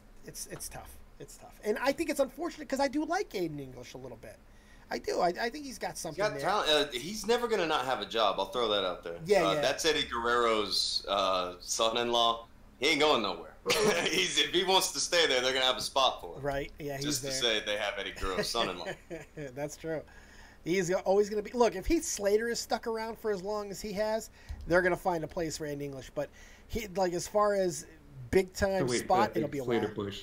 tough. It's tough. And I think it's unfortunate because I do like Aiden English a little bit. I do. I think he's got something there. Talent. He's never going to not have a job. I'll throw that out there. Yeah. That's Eddie Guerrero's son-in-law. He ain't going nowhere. If he wants to stay there, they're going to have a spot for him. Right. Yeah, he's there. Just to say they have Eddie Guerrero's son-in-law. That's true. He's always going to be... Look, if Heath Slater is stuck around for as long as he has, they're going to find a place for Aiden English. But, as far as big-time spot, it'll be a Slater while. push.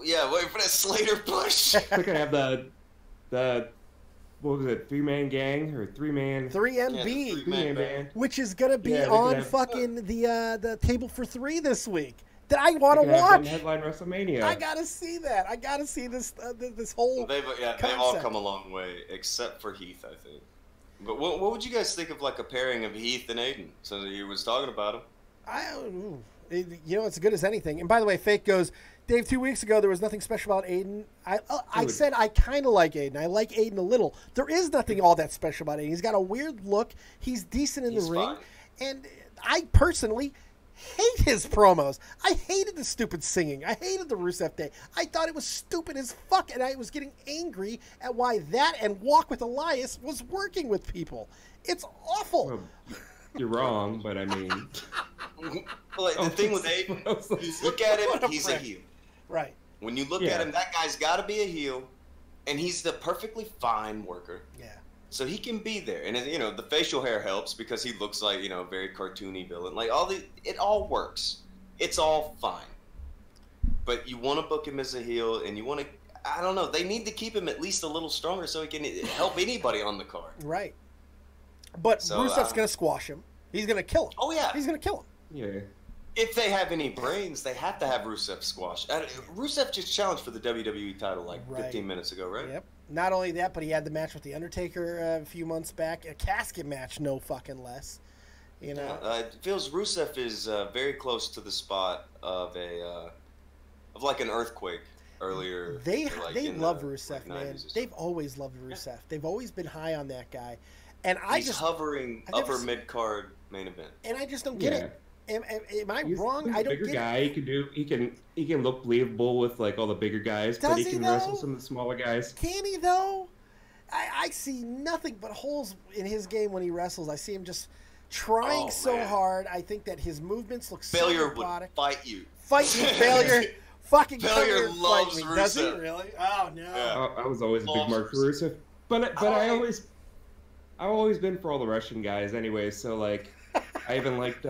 Yeah, wait for that Slater push. They're going to have the what was it, 3-man gang or 3-man? 3MB. 3-man band. Which is going to be on fucking the Table for 3 this week. That I want to watch. Headline WrestleMania. I gotta see that. I gotta see this this whole. They've all come a long way, except for Heath, I think. But what would you guys think of like a pairing of Heath and Aiden? So he was talking about him. It's good as anything. And by the way, Fake goes, Dave. 2 weeks ago, there was nothing special about Aiden. I said I kind of like Aiden. I like Aiden a little. There is nothing all that special about Aiden. He's got a weird look. He's decent in the ring, and I personally hate his promos. I hated the stupid singing. I hated the Rusev Day. I thought it was stupid as fuck, and I was getting angry at why that and Walk with Elias was working with people. It's awful. Well, you're wrong, but I mean... The thing with Aiden, you look at him, he's a heel. Right. When you look at him, that guy's got to be a heel, and he's the perfectly fine worker. Yeah. So he can be there, and the facial hair helps because he looks like a very cartoony villain. Like it all works. It's all fine. But you want to book him as a heel, and you want to. I don't know. They need to keep him at least a little stronger so he can help anybody on the card. Right. But Rusev's going to squash him. He's going to kill him. Oh yeah. He's going to kill him. Yeah. If they have any brains, they have to have Rusev squashed. Rusev just challenged for the WWE title 15 minutes ago, right? Yep. Not only that, but he had the match with The Undertaker a few months back. A casket match, no fucking less. You know? It feels Rusev is very close to the spot of like an earthquake earlier. They love Rusev, man. They've always loved Rusev. Yeah. They've always been high on that guy. And he's hovering upper mid-card main event. And I just don't get it. Am I wrong? He's I don't bigger get guy. it. He can look believable with like all the bigger guys, but he can wrestle some of the smaller guys. Can he though? I see nothing but holes in his game when he wrestles. I see him just trying hard. I think that his movements look failure so robotic. Would fight you. Fight you, failure. Fucking failure loves fight me. Rusev. Does he really? Oh no. Yeah. I was always a big mark for Rusev, but I've always been for all the Russian guys anyway. So like, I even liked.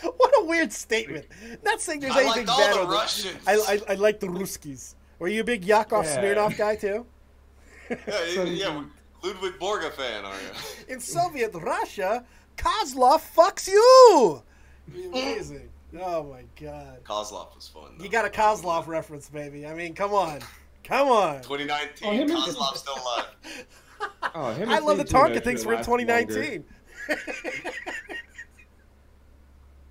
What a weird statement. Not saying there's anything bad on Russians. I like the Ruskies. Were you a big Yakov Smirnoff guy too? Yeah, Ludwig Borga fan, are you? In Soviet Russia, Kozlov fucks you. Amazing. Oh my god. Kozlov was fun. You got a Kozlov reference, baby. I mean, come on. Come on. 2019, Kozlov's still alive. I love the Tonka things for 2019.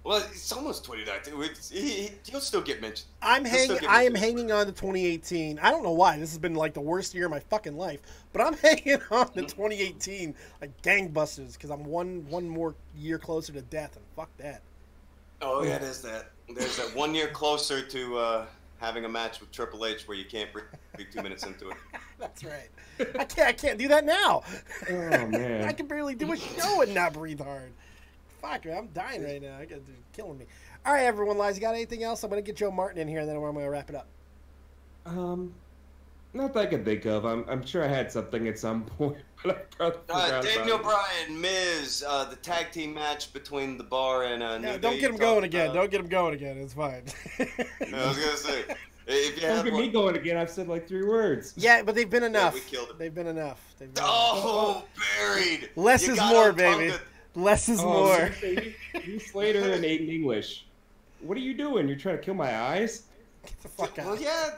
Well, it's almost 2019. He'll still get mentioned. I am hanging on to 2018. I don't know why. This has been like the worst year of my fucking life. But I'm hanging on to 2018 like gangbusters because I'm one more year closer to death, and fuck that. Oh yeah, there's that. There's that 1 year closer to having a match with Triple H where you can't breathe 2 minutes into it. That's right. I can't do that now. Oh man. I can barely do a show and not breathe hard. Fuck, man, I'm dying right now. It's killing me. All right, everyone, Liza, you got anything else? I'm gonna get Joe Martin in here, and then I'm gonna wrap it up. Not that I can think of. I'm sure I had something at some point, but I probably forgot Daniel about Bryan, Miz, the tag team match between The Bar and New Day. Don't get him going again. Don't get him going again. It's fine. I was gonna say, if you Don't have get me going again. I've said like 3 words. Yeah, but they've been enough. we killed him. They've been enough. Buried. Less You is got more, on baby. tongue Less is more. You Slater and Aiden English. What are you doing? You're trying to kill my eyes? Get the fuck out. Well, yeah,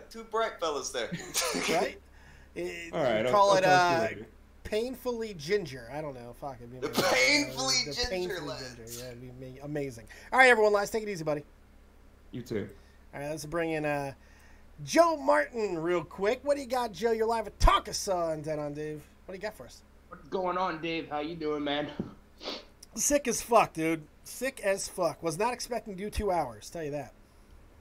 2 bright fellas there. Right? All right. Call I'll it talk to you later. Painfully ginger. I don't know. Fuck it. The painfully ginger lads. Yeah, it'd be amazing. All right, everyone. Let's take it easy, buddy. You too. All right, let's bring in Joe Martin real quick. What do you got, Joe? You're live at Tonkasaw and Dead on Dave. What do you got for us? What's going on, Dave? How you doing, man? Sick as fuck, dude. Sick as fuck. Was not expecting to do 2 hours. Tell you that.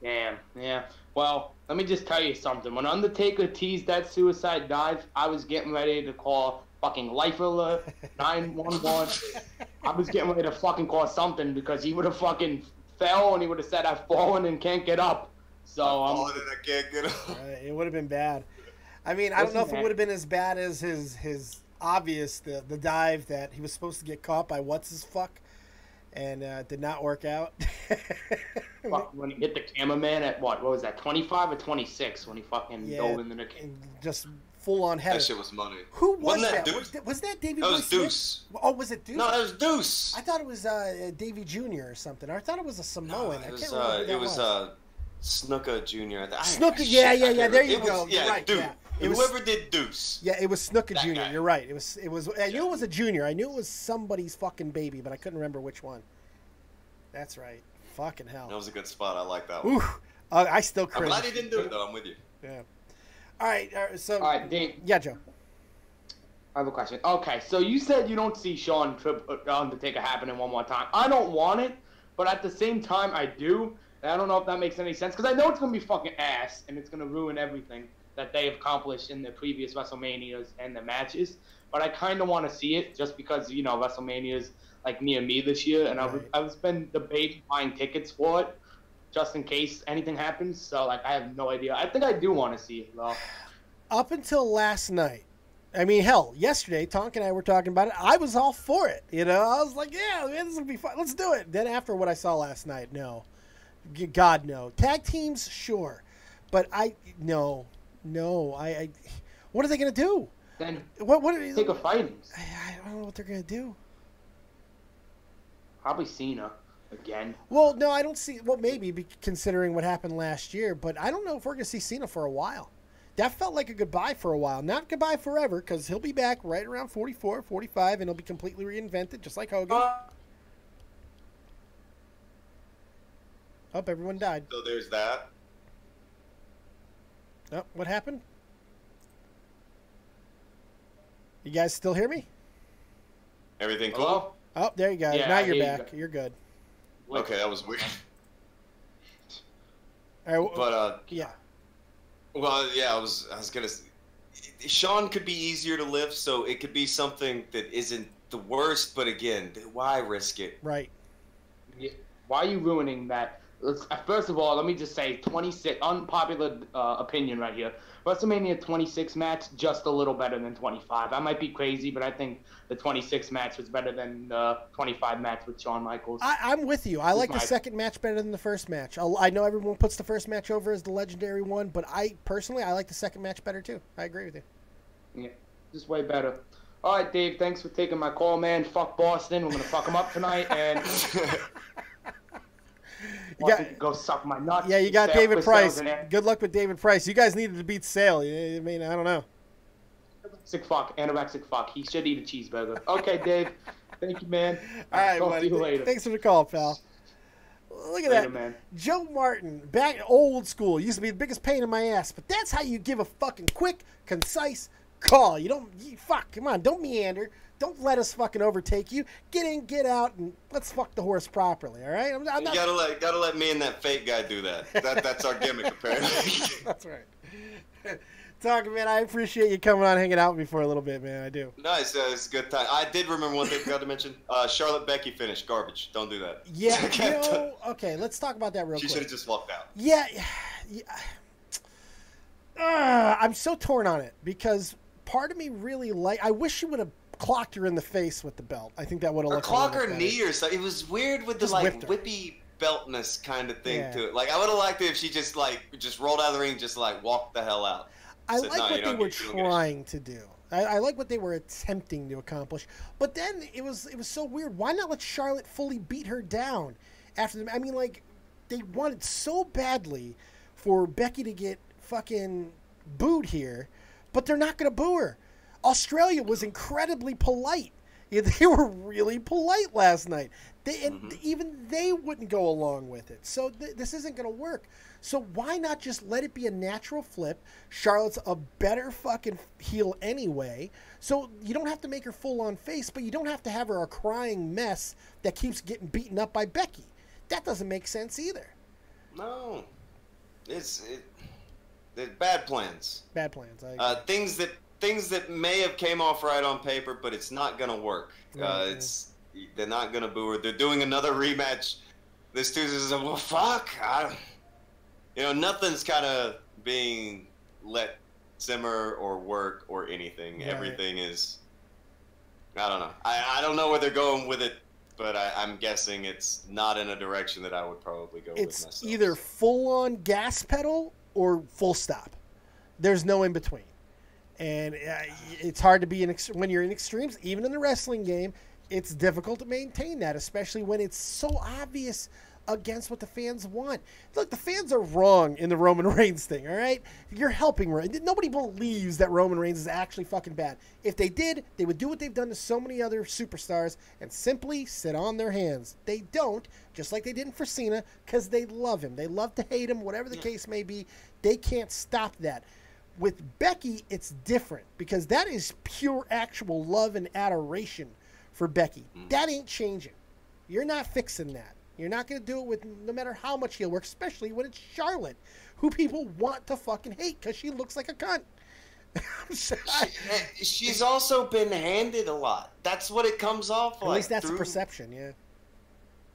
Damn, yeah. Well, let me just tell you something. When Undertaker teased that suicide dive, I was getting ready to call fucking Life Alert, 911. I was getting ready to fucking call something because he would have fucking fell and he would have said, I've fallen and can't get up. So I'm falling and I can't get up. It would have been bad. I mean, I don't know if it would have been as bad as his obvious, the dive that he was supposed to get caught by what's-his-fuck. And did not work out. Fuck, when he hit the cameraman at what was that, 25 or 26 when he fucking dove into the camera. Just full on head. That shit was money. Who was Wasn't that? Deuce? Was that Davey That Boy was Smith? Deuce. Oh, was it Deuce? No, that was Deuce. I thought it was Davey Jr. or something. Or I thought it was a Samoan. It I was, can't remember who that was. Snooker Jr. Snooker, yeah. There you go. Yeah, You're right, dude. yeah. Whoever did Deuce. Yeah, it was Snooker That Jr. guy. You're right. It was. I knew it was a junior. I knew it was somebody's fucking baby, but I couldn't remember which one. That's right. Fucking hell. That was a good spot. I like that one. Ooh, I still I'm cringe. glad he didn't do it, though. I'm with you. Yeah. All right. So. All right, Dave. Yeah, Joe. I have a question. Okay, so you said you don't see Shawn Undertaker happening one more time. I don't want it, but at the same time, I do. And I don't know if that makes any sense because I know it's gonna be fucking ass and it's gonna ruin everything that they have accomplished in the previous WrestleManias and the matches. But I kind of want to see it just because WrestleMania's like near me this year, and I've been debating buying tickets for it just in case anything happens. So like I have no idea. I think I do want to see it though. Up until last night, I mean, hell, yesterday, Tonk and I were talking about it. I was all for it. I was like, yeah, man, this will be fun. Let's do it. Then after what I saw last night, no. God, no. Tag teams, sure. But no. What are they going to do? Then what take a fight. I don't know what they're going to do. Probably Cena again. Well, no, I don't see. Well, maybe considering what happened last year, but I don't know if we're going to see Cena for a while. That felt like a goodbye for a while. Not goodbye forever, because he'll be back right around 44, 45, and he'll be completely reinvented, just like Hogan. Oh, everyone died. So there's that. Oh, what happened? You guys still hear me? Everything cool? Hello? Oh, there you go. Yeah, now I you're hear back. you. You're good. Okay, that was weird. All right, But yeah. Well, yeah, I was gonna. Shawn could be easier to lift, so it could be something that isn't the worst. But again, why risk it? Right. Yeah. Why are you ruining that? First of all, let me just say, 26 unpopular opinion right here. WrestleMania 26 match just a little better than 25. I might be crazy, but I think the 26 match was better than the 25 match with Shawn Michaels. I'm with you. I like the second match better than the first match. I know everyone puts the first match over as the legendary one, but I like the second match better too. I agree with you. Yeah, just way better. All right, Dave, thanks for taking my call, man. Fuck Boston. We're going to fuck them up tonight, and go suck my nuts. Yeah, you got David Price. Good luck with David Price. You guys needed to beat Sale. I mean, I don't know. Anorexic fuck. He should eat a cheeseburger. Okay, Dave. Thank you, man. All right, talk buddy. to you later. Thanks for the call, pal. Look at Later, that. man. Joe Martin, back old school. Used to be the biggest pain in my ass, but that's how you give a fucking quick, concise, call. Fuck, come on, don't meander. Don't let us fucking overtake you. Get in, get out, and let's fuck the horse properly, all right? I'm not... You gotta let me and that fake guy do that. That's our gimmick, apparently. That's right. Talking, man, I appreciate you coming on, hanging out with me for a little bit, man. I do. Nice, it's a good time. I did remember one thing I forgot to mention. Charlotte Becky finish, garbage. Don't do that. Yeah, okay, let's talk about that real quick. She should have just walked out. Yeah. I'm so torn on it because part of me really I wish she would have clocked her in the face with the belt. I think that would have looked clock her knee or something. It was weird with the whippy beltness kind of thing to it. Like I would have liked it if she just rolled out of the ring, just walked the hell out. I like what they were trying to do. I like what they were attempting to accomplish. But then it was so weird. Why not let Charlotte fully beat her down after them? I mean, they wanted so badly for Becky to get fucking booed here, but they're not going to boo her. Australia was incredibly polite. Yeah, they were really polite last night. Even they wouldn't go along with it. So this isn't going to work. So why not just let it be a natural flip? Charlotte's a better fucking heel anyway. So you don't have to make her full on face, but you don't have to have her a crying mess that keeps getting beaten up by Becky. That doesn't make sense either. No. They're bad plans. Bad plans. Things that may have came off right on paper, but it's not gonna work. They're not gonna boo her. They're doing another rematch this Tuesday. So, well, fuck. Nothing's kind of being let simmer or work or anything. Right. Everything is. I don't know. I don't know where they're going with it, but I'm guessing it's not in a direction that I would probably go with myself. It's either full on gas pedal or full stop. There's no in between. And it's hard to be when you're in extremes, even in the wrestling game, it's difficult to maintain that, especially when it's so obvious against what the fans want. Look, the fans are wrong in the Roman Reigns thing, all right? You're helping Reigns. Nobody believes that Roman Reigns is actually fucking bad. If they did, they would do what they've done to so many other superstars and simply sit on their hands. They don't, just like they didn't for Cena, because they love him. They love to hate him, whatever the case may be. They can't stop that. With Becky, it's different because that is pure actual love and adoration for Becky. That ain't changing. You're not fixing that. You're not going to do it with no matter how much heel work, especially when it's Charlotte, who people want to fucking hate because she looks like a cunt. She's also been handed a lot. That's what it comes off like. At least that's the perception, yeah.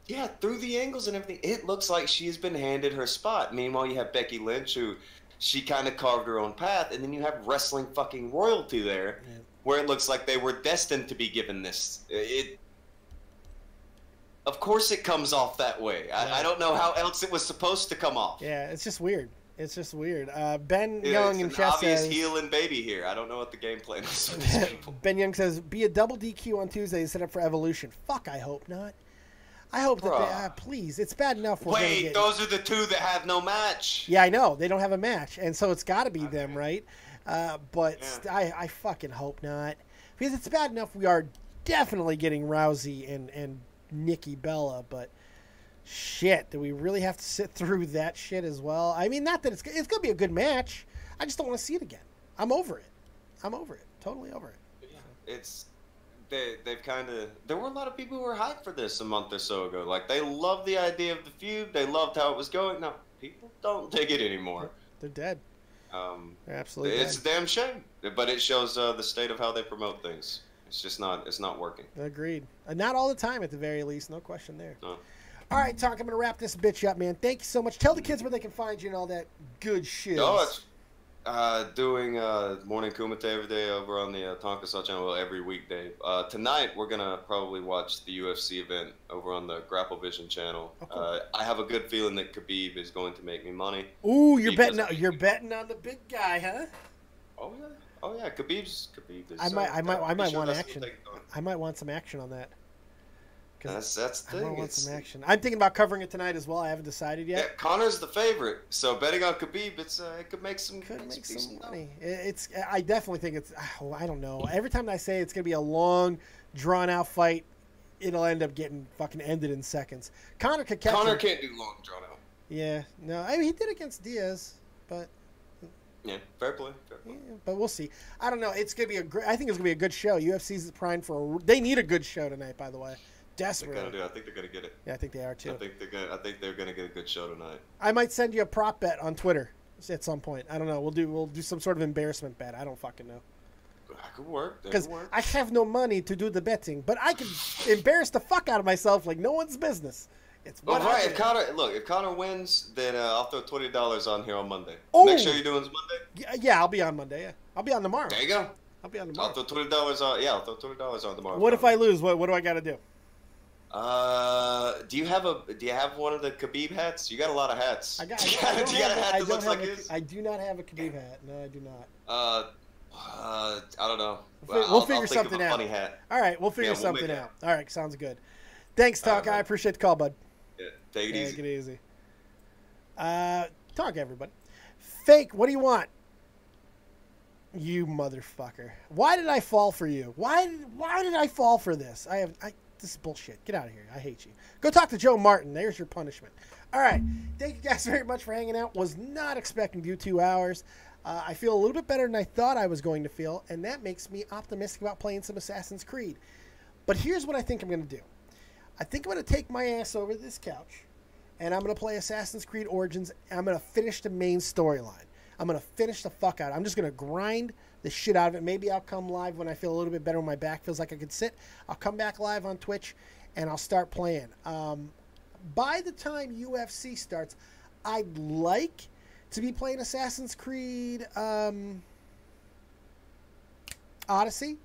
Yeah, through the angles and everything, it looks like she's been handed her spot. Meanwhile, you have Becky Lynch, who she kind of carved her own path, and then you have wrestling fucking royalty there, where it looks like they were destined to be given this. Of course it comes off that way. Yeah. I don't know how else it was supposed to come off. Yeah, it's just weird. Ben Young and Chess obvious heel and baby here. I don't know what the game plan is for these people. Ben Young says, be a double DQ on Tuesday to set up for Evolution. Fuck, I hope not. I hope that please. It's bad enough. Wait, those are the two that have no match. Yeah, I know. They don't have a match, and so it's got to be them, right? I fucking hope not. Because it's bad enough we are definitely getting Rousey and Nikki Bella, but shit, do we really have to sit through that shit as well? I mean, not that it's going to be a good match. I just don't want to see it again. I'm over it. Totally over it. Yeah, they've kind of... There were a lot of people who were hyped for this a month or so ago. Like, they loved the idea of the feud. They loved how it was going. Now, people don't dig it anymore. They're dead. They're absolutely dead. It's a damn shame. But it shows the state of how they promote things. It's just not... It's not working. Agreed. Not all the time, at the very least. No question there. No. All right, Talk, I'm going to wrap this bitch up, man. Thank you so much. Tell the kids where they can find you and all that good shit. Oh, it's... doing Morning Kumite every day over on the Tonkasau channel, well, every weekday. Tonight, we're going to probably watch the UFC event over on the Grapple Vision channel. Okay. I have a good feeling that Khabib is going to make me money. Ooh, you're betting on the big guy, huh? Oh yeah, Khabib is. I might want action. I might want some action on that. That's the thing. I want some action. I'm thinking about covering it tonight as well. I haven't decided yet. Yeah, Connor's the favorite, so betting on Khabib, it could make some money. I definitely think it's. I don't know. Every time I say it's gonna be a long, drawn out fight, it'll end up getting fucking ended in seconds. Connor can't do long drawn out. Yeah, no. I mean, he did against Diaz, but Yeah, fair play. Fair play. Yeah, but we'll see. I don't know. It's gonna be a great. I think it's gonna be a good show. UFC's primed for. They need a good show tonight, by the way. Desperately. They're gonna do. I think they're gonna get it. Yeah, I think they are too. I think they're gonna get a good show tonight. I might send you a prop bet on Twitter at some point. I don't know. We'll do some sort of embarrassment bet. I don't fucking know. That could work. Because I have no money to do the betting, but I can embarrass the fuck out of myself like no one's business. It's what right. If Connor wins, then I'll throw $20 on here on Monday. Oh. Next show you're doing is Monday. Yeah, I'll be on Monday. Yeah, I'll be on tomorrow. There you go. I'll be on tomorrow. I'll throw $20 on. Yeah, I'll throw $20 on tomorrow. What if I lose? What do I got to do? Do you have one of the Khabib hats? You got a lot of hats. I got do you got a hat that looks like his? I do not have a Khabib hat. No, I do not. I don't know. We'll figure something out. Funny hat. All right, we'll figure something out. All right, sounds good. Thanks, Talk. I appreciate the call, bud. Yeah, take it easy. Talk, everybody. Fake, what do you want? You motherfucker. Why did I fall for you? Why did I fall for this? This is bullshit. Get out of here. I hate you. Go talk to Joe Martin. There's your punishment. All right. Thank you guys very much for hanging out. Was not expecting to do 2 hours. I feel a little bit better than I thought I was going to feel, and that makes me optimistic about playing some Assassin's Creed. But here's what I think I'm going to do. I think I'm going to take my ass over to this couch, and I'm going to play Assassin's Creed Origins, and I'm going to finish the main storyline. I'm going to finish the fuck out. I'm just going to grind the shit out of it. Maybe I'll come live when I feel a little bit better, when my back feels like I could sit. I'll come back live on Twitch, and I'll start playing. By the time UFC starts, I'd like to be playing Assassin's Creed Odyssey,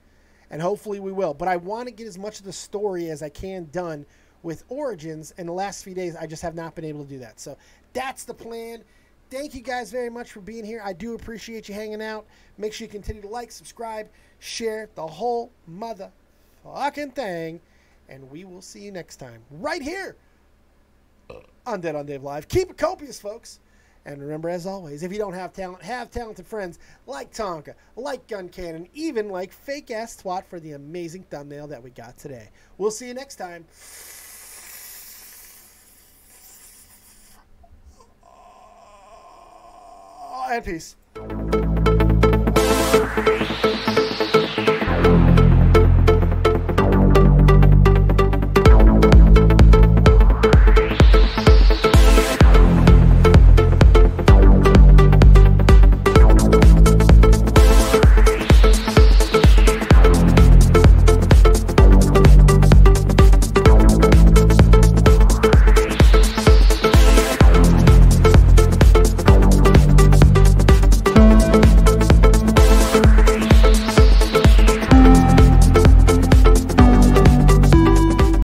and hopefully we will. But I want to get as much of the story as I can done with Origins. In the last few days, I just have not been able to do that. So that's the plan. Thank you guys very much for being here. I do appreciate you hanging out. Make sure you continue to like, subscribe, share the whole motherfucking thing. And we will see you next time right here on Dead on Dave Live. Keep it copious, folks. And remember, as always, if you don't have talent, have talented friends like Tonka, like GunCannon, even like fake-ass Twat for the amazing thumbnail that we got today. We'll see you next time. And peace.